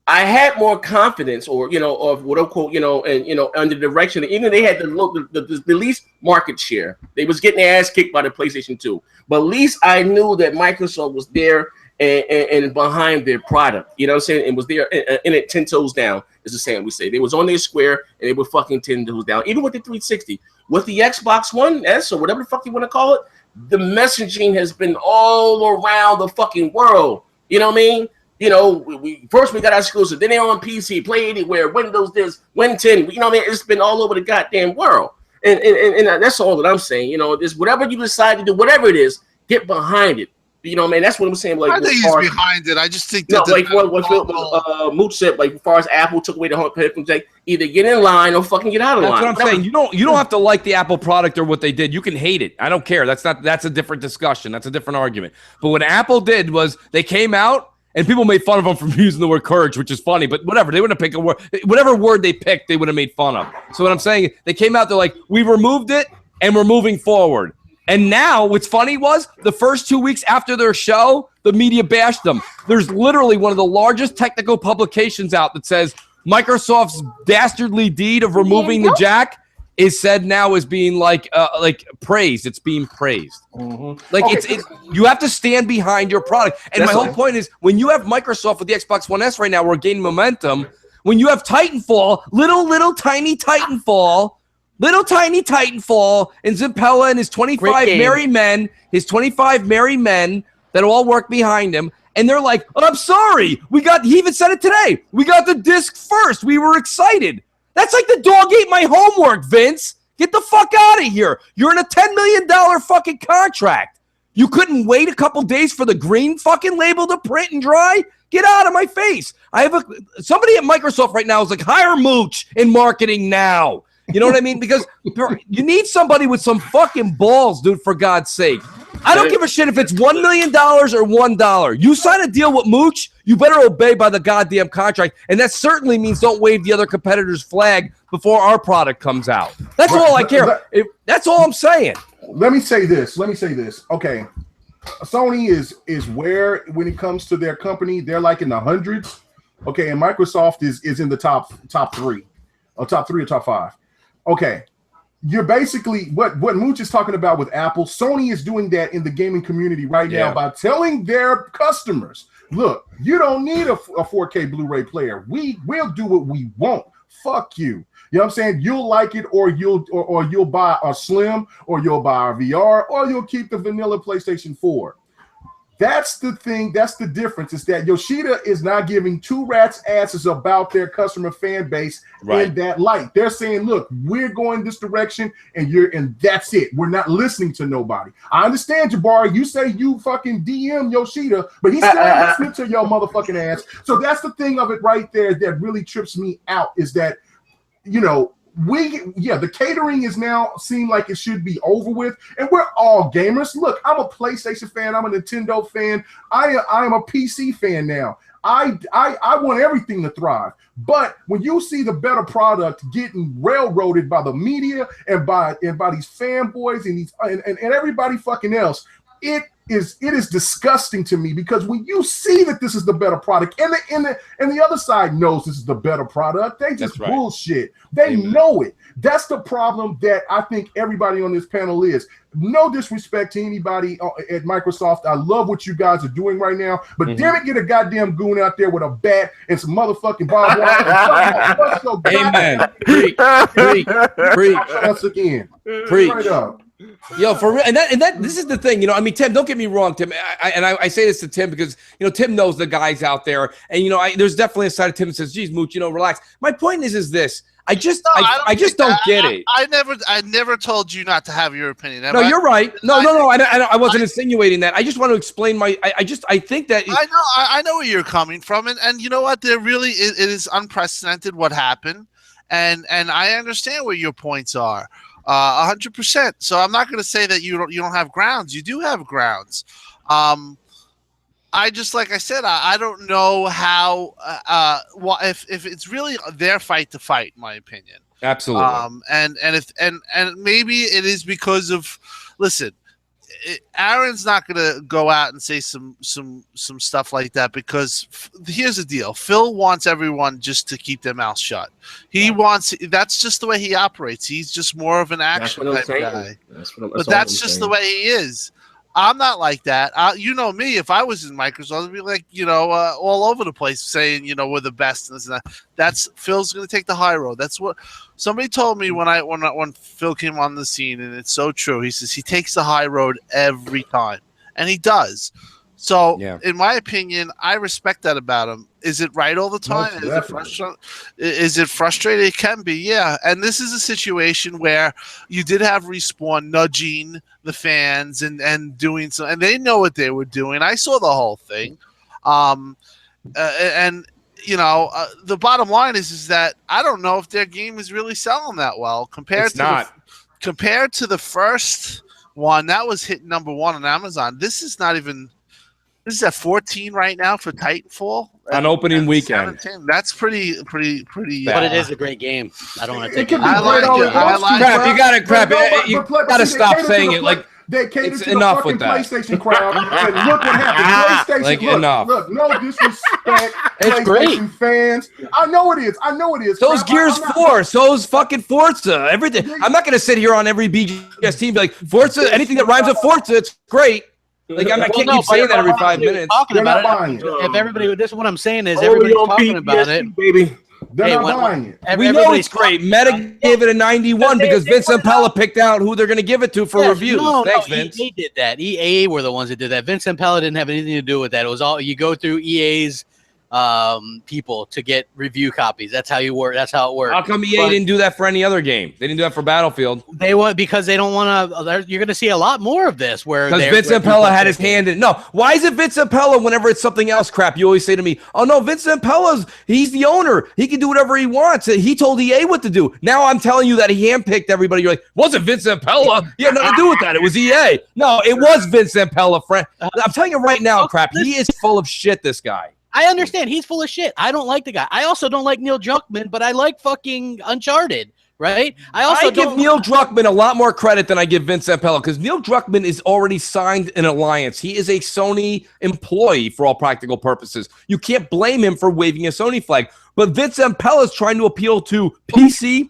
I had more confidence, or of what I quote, under the direction. Even they had the least market share. They was getting their ass kicked by the PlayStation 2, but at least I knew that Microsoft was there and behind their product. You know what I'm saying? And was there in it 10 toes down, is the saying we say. They was on their square and they were fucking 10 toes down. Even with the 360, with the Xbox One S or whatever the fuck you want to call it, the messaging has been all around the fucking world. You know what I mean? You know, we first we got our exclusive, then they're on PC, play anywhere, Windows this, Win 10. You know, man, it's been all over the goddamn world, and that's all that I'm saying. You know, this whatever you decide to do, whatever it is, get behind it. You know, man, that's what I'm saying. Like, I think he's behind it. I just think that like what Mooch said, like as far as Apple took away the headphones, like either get in line or fucking get out of line. That's what I'm saying. You don't have to like the Apple product or what they did. You can hate it. I don't care. That's a different discussion. That's a different argument. But what Apple did was they came out and people made fun of them for using the word courage, which is funny. But whatever, they wouldn't have picked a word. Whatever word they picked, they would have made fun of. So what I'm saying, they came out. They're like, we removed it and we're moving forward. And now what's funny was the first 2 weeks after their show, the media bashed them. There's literally one of the largest technical publications out that says Microsoft's dastardly deed of removing the jack is said now as being like praised. It's being praised. Mm-hmm. Like it's you have to stand behind your product. And my whole point is when you have Microsoft with the Xbox One S right now, we're gaining momentum. When you have Titanfall, little tiny Titanfall, and Zampella and his 25 merry men, that all work behind him, and they're like, oh, I'm sorry, he even said it today. We got the disc first. We were excited. That's like the dog ate my homework, Vince. Get the fuck out of here. You're in a $10 million fucking contract. You couldn't wait a couple days for the green fucking label to print and dry? Get out of my face. Somebody at Microsoft right now is like, hire Mooch in marketing now. You know what I mean? Because you need somebody with some fucking balls, dude, for God's sake. I don't give a shit if it's $1 million or $1. You sign a deal with Mooch, you better obey by the goddamn contract. And that certainly means don't wave the other competitor's flag before our product comes out. That's all I care. That's all I'm saying. Let me say this. Okay. Sony is where, when it comes to their company, they're like in the hundreds. Okay. And Microsoft is in the top three or top five. Okay, you're basically what Mooch is talking about with Apple. Sony is doing that in the gaming community right now by telling their customers, look, you don't need a 4K Blu-ray player. We'll do what we want. Fuck you. You know what I'm saying? You'll like it, or you'll buy a Slim, or you'll buy a VR, or you'll keep the vanilla PlayStation 4. That's the thing. That's the difference, is that Yoshida is not giving two rats' asses about their customer fan base in that light. They're saying, look, we're going this direction, and that's it. We're not listening to nobody. I understand, Jabari. You say you fucking DM Yoshida, but he's still listening to your motherfucking ass. So that's the thing of it right there that really trips me out, is that, you know, the catering is now seem like it should be over with, and we're all gamers. Look, I'm a PlayStation fan, I'm a Nintendo fan, I am a PC fan now. I want everything to thrive, but when you see the better product getting railroaded by the media and by these fanboys and everybody fucking else, it is disgusting to me, because when you see that this is the better product, and the other side knows this is the better product, they just bullshit. They know it. That's the problem that I think everybody on this panel is. No disrespect to anybody at Microsoft. I love what you guys are doing right now, but damn it, get a goddamn goon out there with a bat and some motherfucking barbed wire. Amen. Preach. Once again. Preach. Right up. Yo, for real, and that this is the thing, you know. I mean, Tim, don't get me wrong, Tim. I say this to Tim because, you know, Tim knows the guys out there, and you know, there's definitely a side of Tim that says, "Geez, Mooch, you know, relax." My point is this: I just don't get it. I never told you not to have your opinion. No, you're right. No. I wasn't insinuating that. I just want to explain my. I think that I know where you're coming from, and you know what? There really it is unprecedented what happened, and I understand where your points are. 100%. So I'm not going to say that you don't have grounds. You do have grounds. I just, like I said, I don't know how if it's really their fight to fight, in my opinion. Absolutely. And maybe it is because of, listen, Aaron's not going to go out and say some stuff like that, because here's the deal. Phil wants everyone just to keep their mouth shut. That's just the way he operates. He's just more of an action type guy. That's just the way he is. I'm not like that. You know me. If I was in Microsoft, I'd be like, you know, all over the place saying, you know, we're the best. And this and that. That's Phil's going to take the high road. That's what somebody told me when Phil came on the scene, and it's so true. He says he takes the high road every time, and he does. So, Yeah. in my opinion, I respect that about him. Is it right all the time? Most Is it definitely. frustrating? Is it frustrating? It can be, yeah. And this is a situation where you did have Respawn nudging the fans and doing some, and they know what they were doing. I saw the whole thing, and the bottom line is that I don't know if their game is really selling that well compared to the first one that was hitting #1 on Amazon. This is not even. This is at 14 right now for Titanfall on opening weekend. 17. That's pretty. But it is a great game. I don't want to take It can it. be I great like all it. it I wants like to, it. Crap, you got it, crap. You got to see, they stop cater to saying the it. Like, they cater it's to the enough fucking with that. PlayStation crowd. And look what happened. PlayStation, Like, look, enough. look, no disrespect, It's PlayStation fans. I know it is. So's crap. Gears I'm not- 4. So's fucking Forza. Everything. I'm not going to sit here on every BGS team and be like, Forza, anything that rhymes with Forza, it's great. Like, I can't keep saying that every 5 minutes. Talking They're about not it. buying it. If everybody, this is what I'm saying is Only everybody's on talking about PTSD, it. baby. They're not buying it. We know it's great. Meta gave it a 91 because Vince Impella picked out who they're going to give it to for reviews. Thanks, Vince. EA did that. EA were the ones that did that. Vince Impella didn't have anything to do with that. It was all you go through EA's people to get review copies. That's how you work. That's how it works. How come EA didn't do that for any other game? They didn't do that for Battlefield. They want because they don't want to. You're going to see a lot more of this where Because Vince Impella had his hand in. No, why is it Vince Impella whenever it's something else crap? You always say to me, "Oh no, Vince he's the owner. He can do whatever he wants. He told EA what to do." Now I'm telling you that he handpicked everybody. You're like, wasn't Vince Impella? He had nothing to do with that. It was EA. No, it was Vince Impella, friend. I'm telling you right now, crap. He is full of shit. This guy. I understand he's full of shit. I don't like the guy. I also don't like Neil Druckmann, but I like fucking Uncharted, right? I give Neil Druckmann a lot more credit than I give Vince Impella because Neil Druckmann is already signed an alliance. He is a Sony employee for all practical purposes. You can't blame him for waving a Sony flag. But Vince Impella is trying to appeal to PC,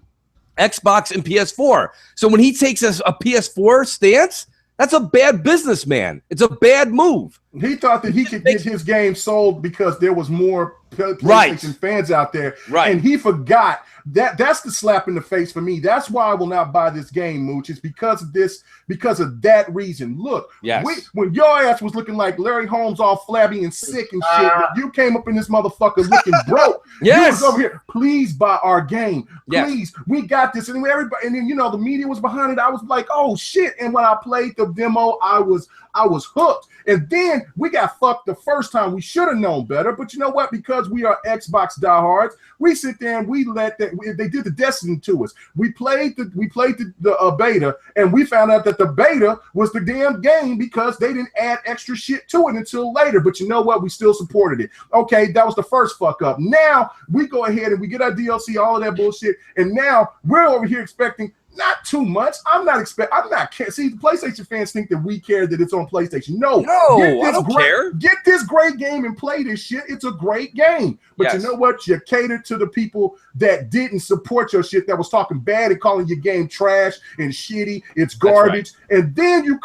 Xbox, and PS4. So when he takes a PS4 stance, that's a bad businessman. It's a bad move. He thought that he could get his game sold because there was more PlayStation fans out there. Right. And he forgot that's the slap in the face for me. That's why I will not buy this game, Mooch. It's because of this, because of that reason. Look, when your ass was looking like Larry Holmes all flabby and sick and shit, when you came up in this motherfucker looking broke. You was over here, please buy our game. Please, we got this. And everybody, and then the media was behind it. I was like, oh shit. And when I played the demo, I was hooked. And then we got fucked the first time. We should have known better. But you know what? Because we are Xbox diehards, we sit there and we let that. They did the Destiny to us. We played the beta, and we found out that the beta was the damn game because they didn't add extra shit to it until later. But you know what? We still supported it. Okay, that was the first fuck up. Now we go ahead and we get our DLC, all of that bullshit, and now we're over here expecting. Not too much. See, the PlayStation fans think that we care that it's on PlayStation. No, I don't care. Get this great game and play this shit. It's a great game. But you know what? You cater to the people that didn't support your shit, that was talking bad and calling your game trash and shitty. It's garbage. Right. And then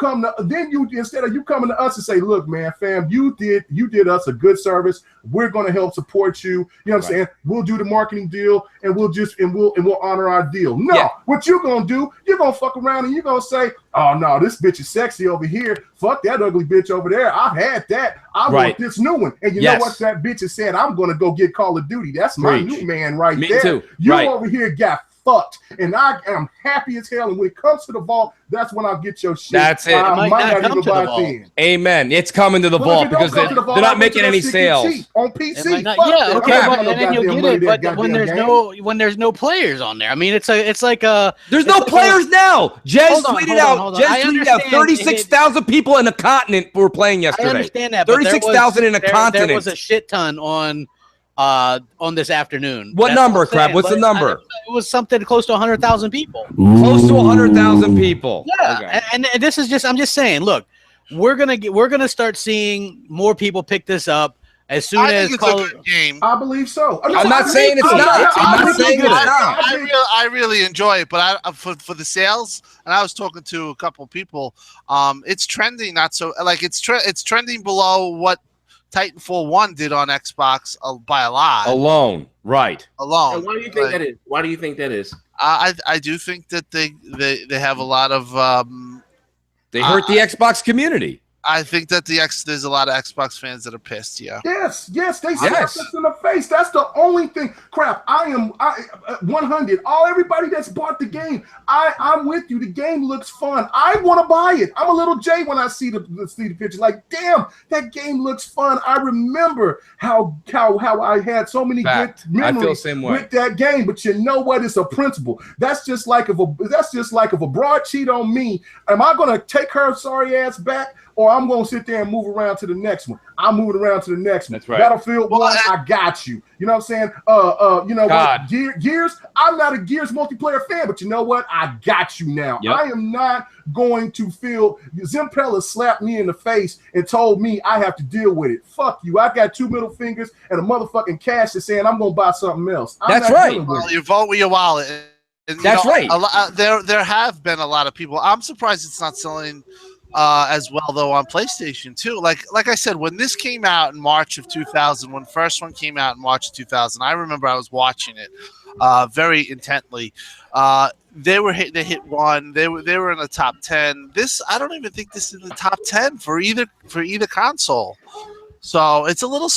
instead of you coming to us and say, look, man, fam, you did us a good service. We're gonna help support you. You know what I'm saying? We'll do the marketing deal and we'll honor our deal. No, what you gonna do? You're gonna fuck around and you're gonna say, oh no, this bitch is sexy over here. Fuck that ugly bitch over there. I've had that. I want this new one. And you know what that bitch has said? I'm gonna go get Call of Duty. That's my new man right there. Me too. You over here got fucked, and I am happy as hell. And when it comes to the vault, that's when I'll get your shit. That's it. Might not come to the vault. Amen. It's coming to the vault because they're not making any sales on PC. And then you'll get it. But when there's no players on there, I mean, it's like there's no players now. Jez tweeted out 36,000 people in a continent were playing yesterday. I understand that. 36,000 in a continent. There was a shit ton on this afternoon. What number, crap? What's the number? It was something close to 100,000 people. Close to 100,000 people. Yeah, and this is just. I'm just saying. Look, we're gonna start seeing more people pick this up as soon as. It's a good game. I believe so. I'm not saying it's not. I'm not saying it's not. I really enjoy it, but for the sales, and I was talking to a couple people. It's trending not so like it's trending below what Titanfall 1 did on Xbox by a lot. Alone. And why do you think that is? Why do you think that is? I do think that they have a lot of they hurt the Xbox community. I think that there's a lot of Xbox fans that are pissed. Yeah. Yes, they slapped us in the face. That's the only thing. Crap, I 100. Everybody that's bought the game, I'm with you. The game looks fun. I want to buy it. I'm a little Jay when I see the pictures. Like, damn, that game looks fun. I remember how I had so many good memories with that game. But you know what? It's a principle. That's just like if a broad cheat on me, am I gonna take her sorry ass back? Or I'm going to sit there and move around to the next one. I'm moving around to the next one. That's right. Battlefield 1, I got you. You know what I'm saying? You know what? Gears, I'm not a Gears multiplayer fan, but you know what? I got you now. Yep. I am not going to feel Zimpella slapped me in the face and told me I have to deal with it. Fuck you. I got 2 middle fingers and a motherfucking cash that's saying I'm going to buy something else. That's right. Well, you vote with your wallet. And, that's right. There have been a lot of people. I'm surprised it's not selling as well though on PlayStation too. Like I said, when this came out in March of 2000, when the first one came out in March of 2000, I remember I was watching it very intently. They hit one. They were in the top 10. I don't even think this is in the top 10 for either console. So it's a little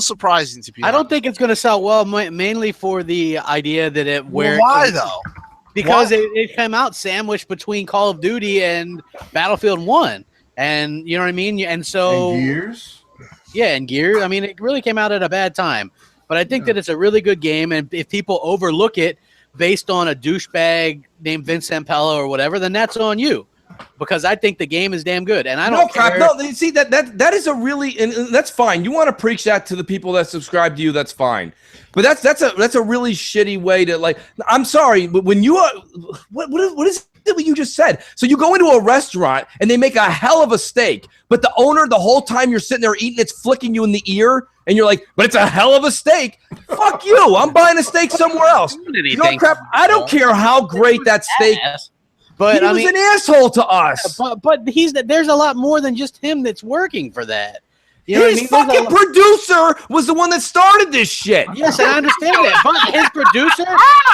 surprising to people. I don't think it's going to sell well, mainly for the idea that it Well, why though? Because it came out sandwiched between Call of Duty and Battlefield 1. And you know what I mean? And so and Gears? Yeah, and Gears. I mean, it really came out at a bad time. But I think that it's a really good game, and if people overlook it based on a douchebag named Vince Zampella or whatever, then that's on you. Because I think the game is damn good, and I don't care. No, see that is a really, and that's fine. You want to preach that to the people that subscribe to you, that's fine. But that's a really shitty way to, like. I'm sorry, but when you are, what is it what you just said? So you go into a restaurant and they make a hell of a steak, but the owner, the whole time you're sitting there eating, it's flicking you in the ear, and you're like, but it's a hell of a steak. Fuck you! I'm buying a steak somewhere else. You know what, crap? I don't care how great that steak is. But he was an asshole to us. But there's a lot more than just him that's working for that. You know his fucking producer was the one that started this shit. Yes, I understand that. But his producer,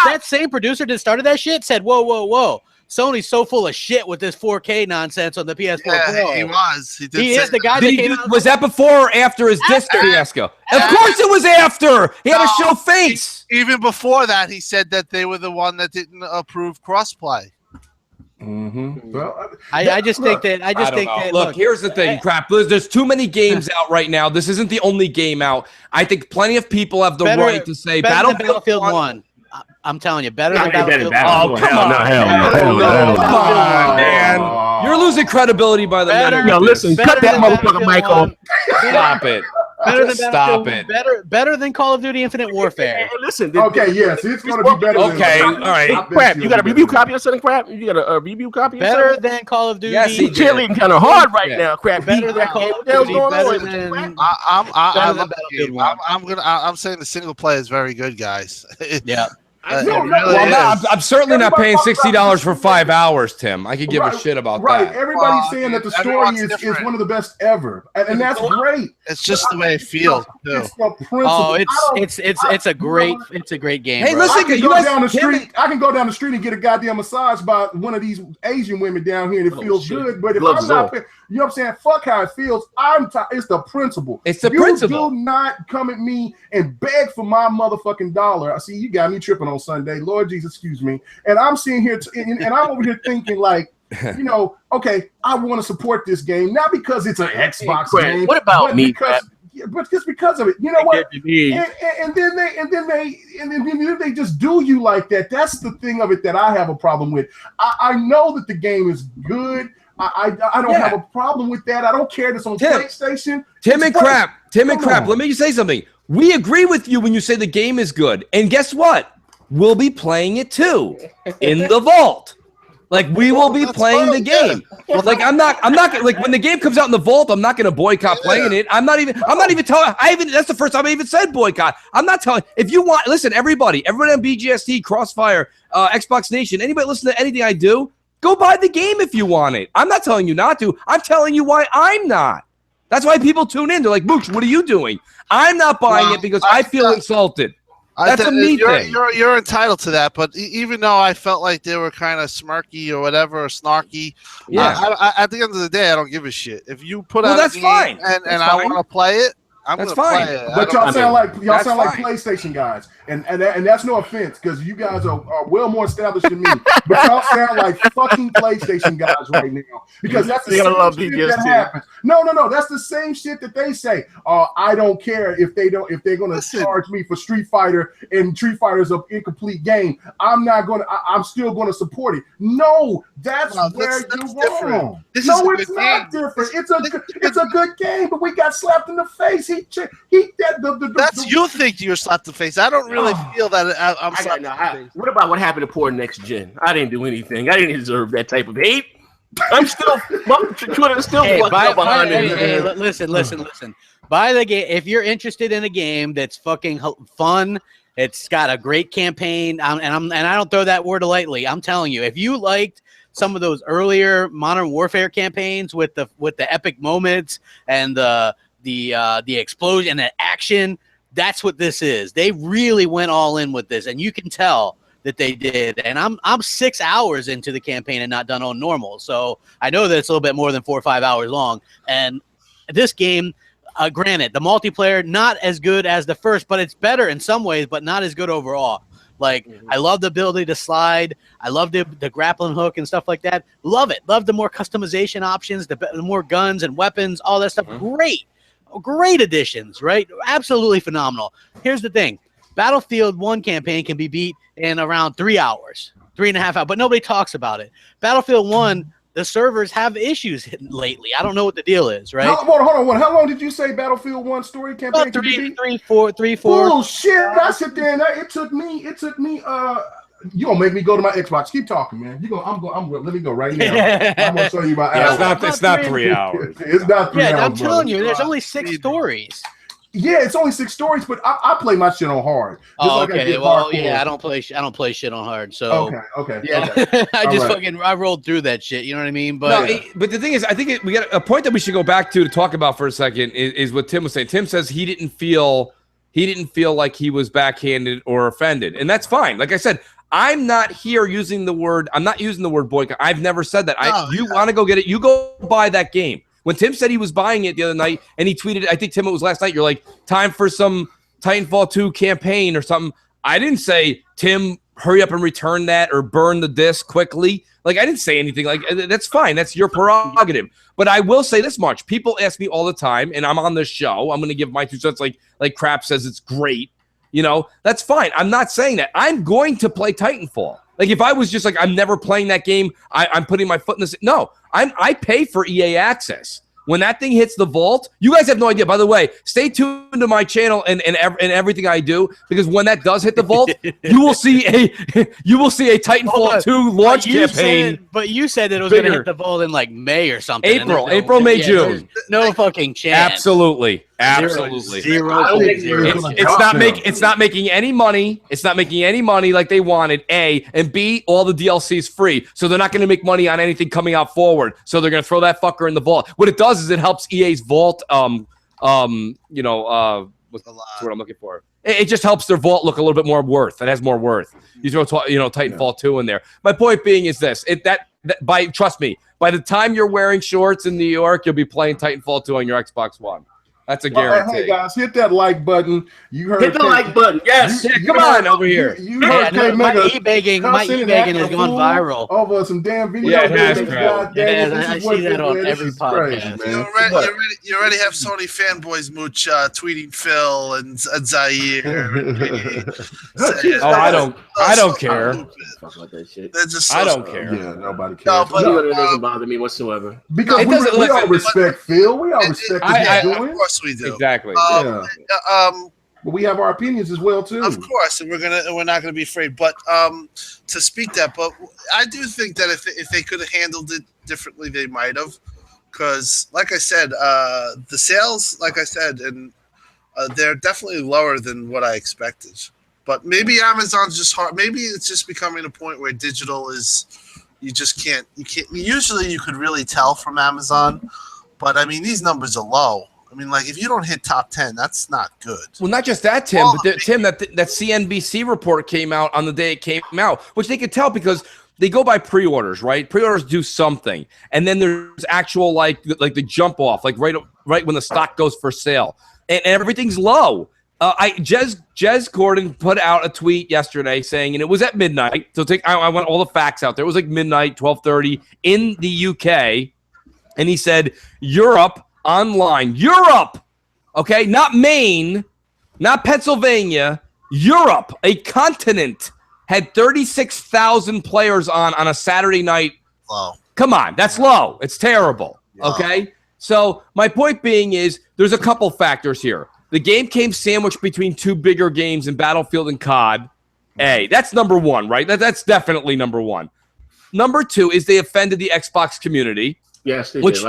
that same producer that started that shit, said, whoa. Sony's so full of shit with this 4K nonsense on the PS4 Pro. He was. He is the guy that came out. Was that before or after his disc fiasco? Of course it was after. He had to show face. Even before that, he said that they were the one that didn't approve crossplay. Mm-hmm. Well, I just think that. Look, here's the thing, crap. There's too many games out right now. This isn't the only game out. I think plenty of people have the right to say Battlefield 1. I'm telling you, better than Battlefield 1. Oh, come on, come on, man. You're losing credibility by the minute. Yo, listen, cut that motherfucking mic off. Stop it. Stop it. Better than Call of Duty Infinite Warfare. Hey, listen. Okay, yes, it's going to be better. Okay, all right. Crap, you got a review copy of something, crap? You got a review copy of better something? than Call of Duty. Yes, he cheerleading kind of hard right now, crap. Better than Call of Duty. I'm saying the single player is very good, guys. Yeah. I'm certainly not paying $60 for 5 hours, Tim. I could give a shit about that. Right. Everybody's saying that the story is one of the best ever. And that's great. It's just the way it feels. It's the principle. Oh, it's a great game. Hey, bro. listen, I can go down the street and get a goddamn massage by one of these Asian women down here, and it feels good. But if I'm not, you know what I'm saying? Fuck how it feels. It's the principle. It's the principle. You do not come at me and beg for my motherfucking dollar. I see you got me tripping on Sunday. Lord Jesus, excuse me. And I'm sitting here and I'm over here thinking like, you know, okay, I want to support this game, not because it's an Xbox game. What about me? But just because of it, you know what? And then they just do you like that. That's the thing of it that I have a problem with. I know that the game is good. I don't have a problem with that. I don't care that it's on PlayStation. Tim and Crap. Let me say something. We agree with you when you say the game is good. And guess what? We'll be playing it too in the vault. Like we will be playing the game. Like I'm not like when the game comes out in the vault, I'm not going to boycott playing it. I'm not even telling. That's the first time I even said boycott. I'm not telling. If you want, listen, everybody on BGST, Crossfire, Xbox Nation, anybody listen to anything I do, go buy the game if you want it. I'm not telling you not to. I'm telling you why I'm not. That's why people tune in. They're like, Mooch, what are you doing? I'm not buying it because I feel insulted. That's a me thing. You're entitled to that, but even though I felt like they were kind of smirky or whatever, or snarky, at the end of the day, I don't give a shit. If you put out that's a game fine. and I want to play it, I'm that's gonna fine. play it. But y'all sound like fine. PlayStation guys, and that's no offense because you guys are well more established than me. But y'all sound like fucking PlayStation guys right now because that's the same shit that happens. No, that's the same shit that they say. I don't care if they're gonna charge me for Street Fighter and Street Fighter's an incomplete game. I'm still gonna support it. No, that's where you're wrong. It's not different. It's a good game, but we got slapped in the face. You think you're slapped in the face. I don't really feel that I'm slapped in the face. What about what happened to poor next gen? I didn't do anything. I didn't deserve that type of hate. I'm still Twitter's still behind me. Hey, listen. Buy the game if you're interested in a game that's fucking fun. It's got a great campaign, and I don't throw that word lightly. I'm telling you, if you liked some of those earlier Modern Warfare campaigns with the epic moments and the explosion and the action, that's what this is. They really went all in with this, and you can tell that they did. And I'm 6 hours into the campaign and not done on normal, so I know that it's a little bit more than 4 or 5 hours long. And this game, granted, the multiplayer not as good as the first, but it's better in some ways, but not as good overall. Like, I love the ability to slide. I love the grappling hook and stuff like that. Love it. Love the more customization options, the more guns and weapons, all that stuff. Great additions, right? Absolutely phenomenal. Here's the thing. Battlefield 1 campaign can be beat in around 3 hours, 3.5 hours, but nobody talks about it. Battlefield 1, the servers have issues lately. I don't know what the deal is, right? Hold on. How long did you say Battlefield 1 story campaign? About three, four. Oh shit! I sit there and it took me. You gonna make me go to my Xbox? Keep talking, man. Let me go right now. I'm gonna show you my. It's not 3 hours. It's not 3 hours. Yeah, I'm telling you, there's only 6 stories. Yeah, it's only 6 stories, but I play my shit on hard. Okay. Well, yeah, I don't play shit on hard. So okay. Yeah, okay. I rolled through that shit. You know what I mean? But but the thing is, I think we got a point that we should go back to talk about for a second is what Tim was saying. Tim says he didn't feel like he was backhanded or offended, and that's fine. Like I said, I'm not here using the word. I'm not using the word boycott. I've never said that. You want to go get it? You go buy that game. When Tim said he was buying it the other night, and he tweeted, I think, Tim, it was last night, you're like, time for some Titanfall 2 campaign or something. I didn't say, Tim, hurry up and return that or burn the disc quickly. Like, I didn't say anything. Like, that's fine. That's your prerogative. But I will say this much. People ask me all the time, and I'm on this show. I'm going to give my 2 cents like Crap says it's great. You know, that's fine. I'm not saying that. I'm going to play Titanfall. Like, if I was just like, I'm never playing that game, I'm putting my foot in this. No, I pay for EA access. When that thing hits the vault, you guys have no idea. By the way, stay tuned to my channel and everything I do, because when that does hit the vault, you will see a Titanfall 2 launch campaign. But you said that it was going to hit the vault in like May or something. April, May, June. No fucking chance. Absolutely. Zero. It's not making any money. It's not making any money like they wanted. A and B, all the DLC is free, so they're not going to make money on anything coming out forward. So they're going to throw that fucker in the vault. What it does is it helps EA's vault. What's the word I'm looking for? It just helps their vault look a little bit more worth. It has more worth. You throw Titanfall 2 in there. My point being is this: trust me, by the time you're wearing shorts in New York, you'll be playing Titanfall 2 on your Xbox One. That's a guarantee. Hey guys, hit that like button. You heard hit the like button. Yes. Come on over here. You heard my e-begging has gone viral over some damn videos. I see that on every podcast. You already have Sony fanboys mooch tweeting Phil and Zaire. I don't care. I don't care. Yeah, nobody cares. No, but it doesn't bother me whatsoever. Because we all respect Phil. We all respect what he's doing. Of course we do. Exactly. But we have our opinions as well too. Of course, and we're not gonna be afraid. But to speak that, but I do think that if they could have handled it differently, they might have. Because, like I said, the sales, like I said, and they're definitely lower than what I expected. But maybe Amazon's just hard. Maybe it's just becoming a point where digital is. You just can't. You can't. Usually, you could really tell from Amazon, but I mean, these numbers are low. I mean, like, if you don't hit top 10, that's not good. Well, not just that, Tim, but Tim, that CNBC report came out on the day it came out, which they could tell because they go by pre-orders, right? Pre-orders do something, and then there's actual like the jump off, like right when the stock goes for sale, and everything's low. Jez Gordon put out a tweet yesterday saying, and it was at midnight. So I want all the facts out there. It was like midnight, 12:30 in the UK, and he said Europe online, Europe, okay, not Maine, not Pennsylvania, Europe, a continent, had 36,000 players on a Saturday night. Wow. Come on, that's low. It's terrible. Okay, so my point being is there's a couple factors here. The game came sandwiched between two bigger games in Battlefield and COD. Hey, that's number one, right? That's definitely number one. Number two is they offended the Xbox community. Yes, they which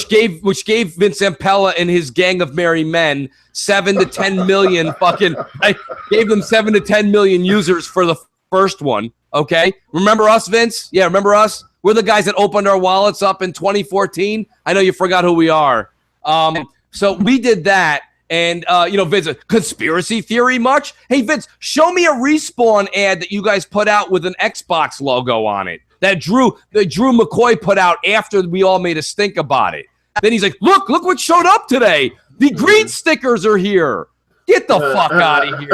gave Vince Zampella and his gang of merry men 7 to 10 million fucking. I gave them 7 to 10 million users for the first one. Okay, remember us, Vince? Yeah, remember us? We're the guys that opened our wallets up in 2014. I know you forgot who we are. So we did that. And, Vince, conspiracy theory much? Hey, Vince, show me a Respawn ad that you guys put out with an Xbox logo on it that Drew McCoy put out after we all made a stink about it. Then he's like, look what showed up today. The green stickers are here. Get the fuck out of here.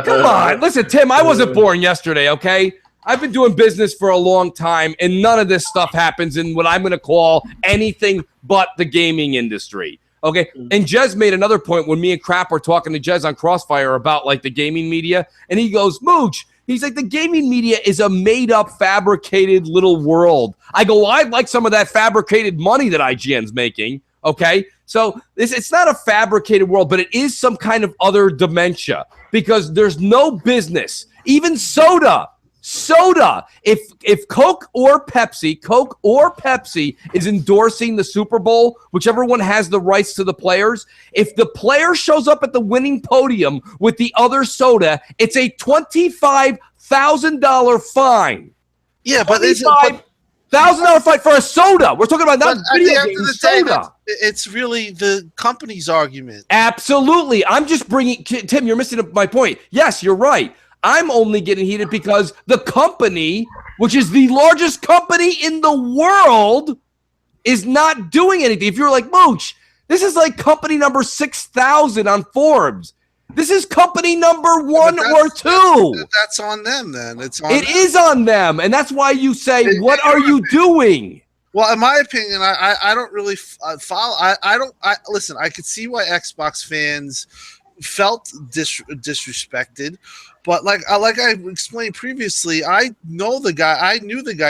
Come on. Listen, Tim, I wasn't born yesterday, okay? I've been doing business for a long time, and none of this stuff happens in what I'm going to call anything but the gaming industry. Okay, and Jez made another point when me and Crap were talking to Jez on Crossfire about like the gaming media, and he goes, Mooch, he's like, the gaming media is a made-up, fabricated little world. I go, well, I'd like some of that fabricated money that IGN's making, okay? So it's not a fabricated world, but it is some kind of other dementia because there's no business, even soda, if Coke or Pepsi is endorsing the Super Bowl, whichever one has the rights to the players, if the player shows up at the winning podium with the other soda, it's a $25,000 fine. Yeah, but $1,000 fine for a soda. We're talking about not video games, soda. It's really the company's argument. Absolutely. I'm just bringing Tim, you're missing my point. Yes, you're right. I'm only getting heated because the company, which is the largest company in the world, is not doing anything. If you're like, Mooch, this is like company number 6,000 on Forbes. This is company number 1 or 2. That's on them then. It is on them. And that's why you say, what are you doing? Well, in my opinion, I don't really follow. Listen, I could see why Xbox fans felt disrespected. But like I explained previously, I knew the guy,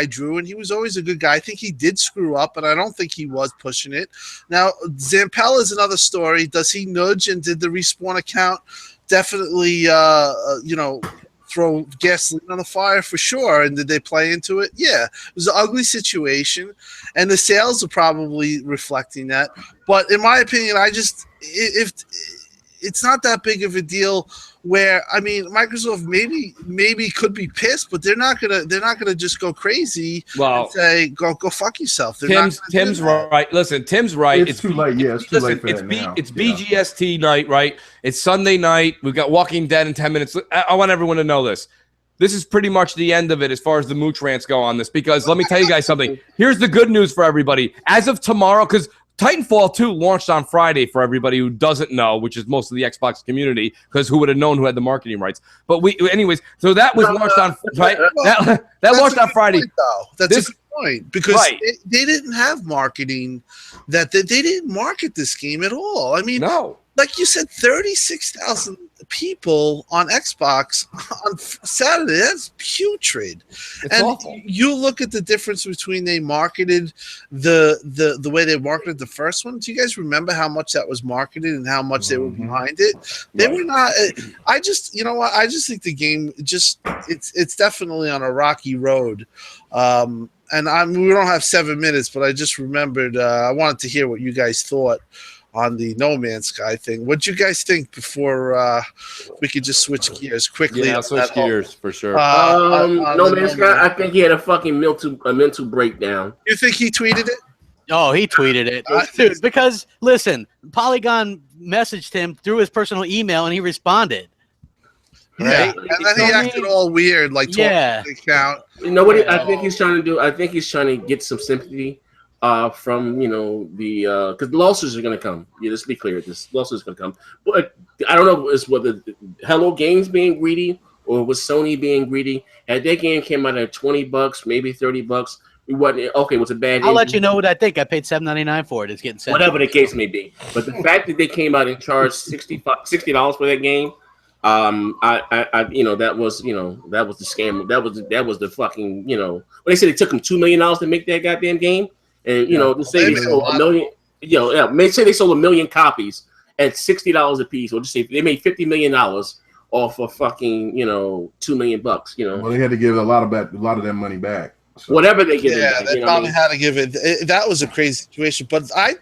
Drew, and he was always a good guy. I think he did screw up, but I don't think he was pushing it. Now, Zampella is another story. Does he nudge, and did the Respawn account definitely, throw gasoline on the fire? For sure. And did they play into it? Yeah. It was an ugly situation, and the sales are probably reflecting that. But in my opinion, if it's not that big of a deal. Where I mean, Microsoft maybe could be pissed, but they're not gonna just go crazy and say go fuck yourself. Tim's right. Listen, Tim's right. It's too late. Yeah, it's too late for that now. It's BGST night, right? It's Sunday night. We've got Walking Dead in 10 minutes. I want everyone to know this. This is pretty much the end of it as far as the Mooch rants go on this, because let me tell you guys something. Here's the good news for everybody. As of tomorrow, because Titanfall 2 launched on Friday for everybody who doesn't know, which is most of the Xbox community, because who would have known who had the marketing rights. But so that was launched on right. That launched on Friday. That's a good point, because they didn't have marketing. They didn't market this game at all. I mean, no. Like you said, 36,000 people on Xbox on Saturday. That's putrid. It's awful. You look at the difference between they marketed the way they marketed the first one. Do you guys remember how much that was marketed and how much they were behind it? They were not. I just think the game it's definitely on a rocky road. And we don't have 7 minutes, but I just remembered. I wanted to hear what you guys thought on the No Man's Sky thing. What'd you guys think before we could just switch gears quickly? Yeah, switch gears for sure. No Man's Sky, I think he had a fucking mental breakdown. You think he tweeted it? Oh, he tweeted it. Dude, because, listen, Polygon messaged him through his personal email, and he responded. Right? And then he acted all weird, like talking to the account. You know what I think he's trying to do? I think he's trying to get some sympathy from, you know, the because lawsuits are going to come. Yeah, let's be clear. This lawsuits going to come. But I don't know is whether Hello Games being greedy or was Sony being greedy. Had that game came out at $20, maybe $30, we wasn't okay. It was a bad. I'll let you know what I think. I paid $7.99 for it. It's getting sent. Whatever the case may be, but the fact that they came out and charged $60 for that game. You know, that was the scam. That was the fucking, you know, they said it took them $2 million to make that goddamn game, and you know, they say they sold a million. You know, they say they sold 1 million copies at $60 a piece, or just say they made $50 million off of fucking, you know, $2 million. You know, well, they had to give a lot of that money back. So. Whatever they get, they probably had to give it. That was a crazy situation, but I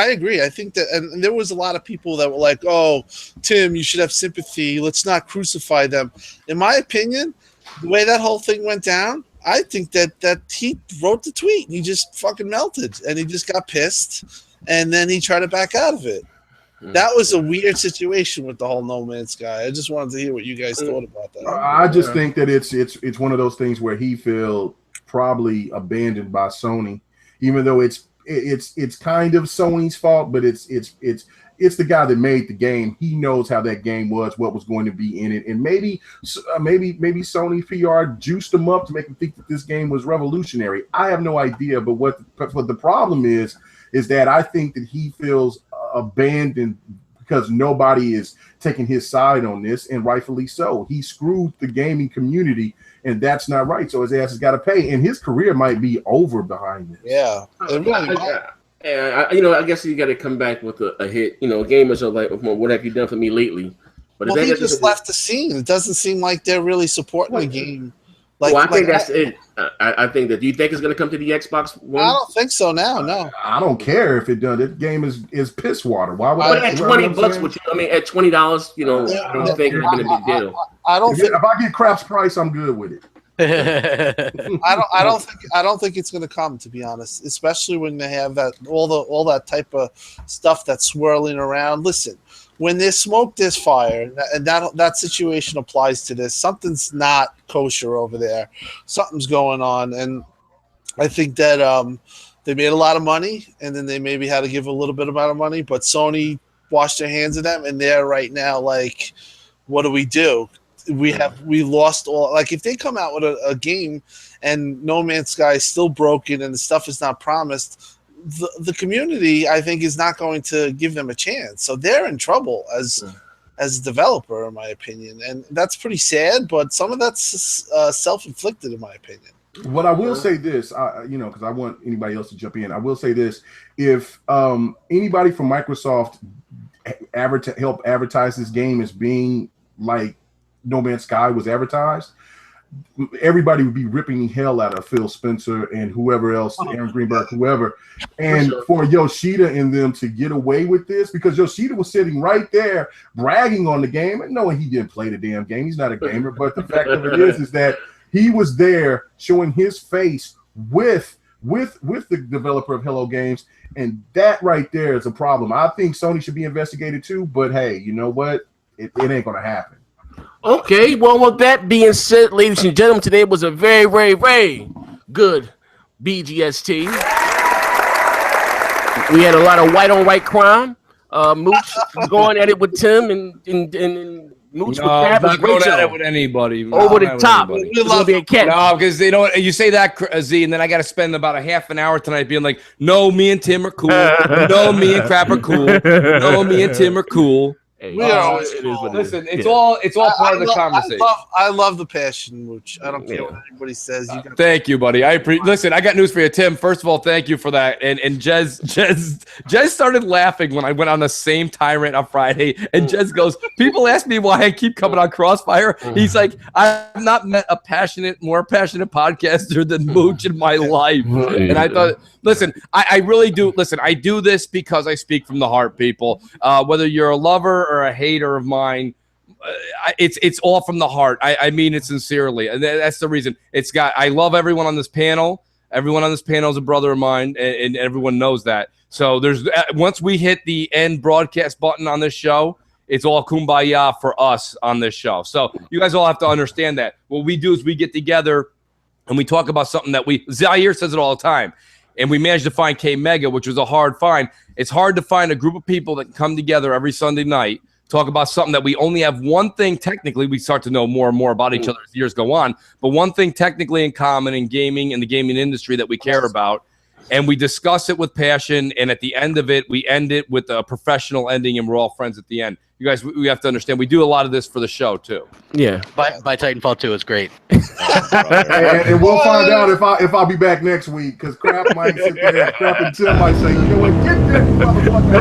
agree. I think that, and there was a lot of people that were like, "Oh, Tim, you should have sympathy. Let's not crucify them." In my opinion, the way that whole thing went down, I think that he wrote the tweet and he just fucking melted and he just got pissed, and then he tried to back out of it. That was a weird situation with the whole No Man's Sky. I just wanted to hear what you guys thought about that. I just think that it's one of those things where he felt probably abandoned by Sony, even though it's kind of Sony's fault, but it's the guy that made the game. He knows how that game was, what was going to be in it, and maybe Sony PR juiced him up to make him think that this game was revolutionary. I have no idea, but what the problem is that I think that he feels abandoned because nobody is taking his side on this, and rightfully so. He screwed the gaming community, and that's not right. So his ass has got to pay, and his career might be over behind this. Yeah. You know, I guess you got to come back with a hit. You know, gamers are like, well, what have you done for me lately? But he just left the scene. It doesn't seem like they're really supporting the game. Like, well, I think that's it. I think that. Do you think it's going to come to the Xbox One? I don't think so now. No, I don't care if it does. That game is piss water. Why would? But at $20, which I mean, at $20, you know, I don't think it's been a big deal. I don't think if I get Crap's price, I'm good with it. I don't think it's going to come, to be honest. Especially when they have that all that type of stuff that's swirling around. Listen. When there's smoke, there's fire, and that situation applies to this. Something's not kosher over there. Something's going on, and I think that they made a lot of money, and then they maybe had to give a little bit amount of money, but Sony washed their hands of them, and they're right now like, what do we do? We lost all. Like, if they come out with a game and No Man's Sky is still broken and the stuff is not promised, the community, I think, is not going to give them a chance. So they're in trouble as a developer, in my opinion. And that's pretty sad, but some of that's self-inflicted, in my opinion. What I will say this, because I want anybody else to jump in. I will say this. If anybody from Microsoft help advertise this game as being like No Man's Sky was advertised, everybody would be ripping the hell out of Phil Spencer and whoever else, Aaron Greenberg, whoever. And for Yoshida and them to get away with this, because Yoshida was sitting right there bragging on the game and knowing he didn't play the damn game. He's not a gamer. But the fact of it is that he was there showing his face with the developer of Hello Games. And that right there is a problem. I think Sony should be investigated too. But hey, you know what? It ain't going to happen. Okay, well, with that being said, ladies and gentlemen, today was a very, very, very good BGST. We had a lot of white-on-white crime. Mooch going at it with Tim and Mooch with Crab. I'm not going at it with anybody. Over the top. It's going to be a cat. No, because you say that, Z, and then I got to spend about a half an hour tonight being like, no, me and Tim are cool. No, me and Crab are cool. No, me and Tim are cool. Hey, listen, it's all part of the conversation. I love the passion, Mooch. I don't care what anybody says. Thank you, buddy. Listen, I got news for you, Tim. First of all, thank you for that. And Jez started laughing when I went on the same tirade on Friday. And Jez goes, people ask me why I keep coming on Crossfire. He's like, I've not met a more passionate podcaster than Mooch in my life. And I thought, listen, I really do. Listen, I do this because I speak from the heart, people. Whether you're a lover or a hater of mine, it's all from the heart. I mean it sincerely, and that's the reason. I love everyone on this panel. Everyone on this panel is a brother of mine, and everyone knows that. So there's once we hit the end broadcast button on this show, it's all kumbaya for us on this show. So you guys all have to understand that. What we do is we get together and we talk about something that Zaire says it all the time. And we managed to find K-Mega, which was a hard find. It's hard to find a group of people that come together every Sunday night, talk about something that we only have one thing technically. We start to know more and more about each other as years go on. But one thing technically in common in gaming and the gaming industry that we care about. And we discuss it with passion. And at the end of it, we end it with a professional ending. And we're all friends at the end. You guys, we have to understand, we do a lot of this for the show, too. Yeah. By Titanfall 2, it's great. and we'll find out if I'll be back next week, because Crap might sit there, Crap and Tim might say, you know what, get that motherfucker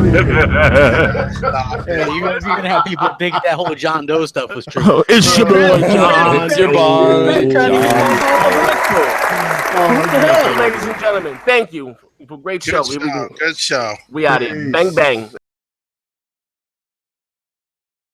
out of here. Yeah, you're gonna have people thinking that whole John Doe stuff was true. Oh, it's your boy, John. It's your boy. Ladies and gentlemen, thank you for a great show. Good show. We out here. Bang, bang.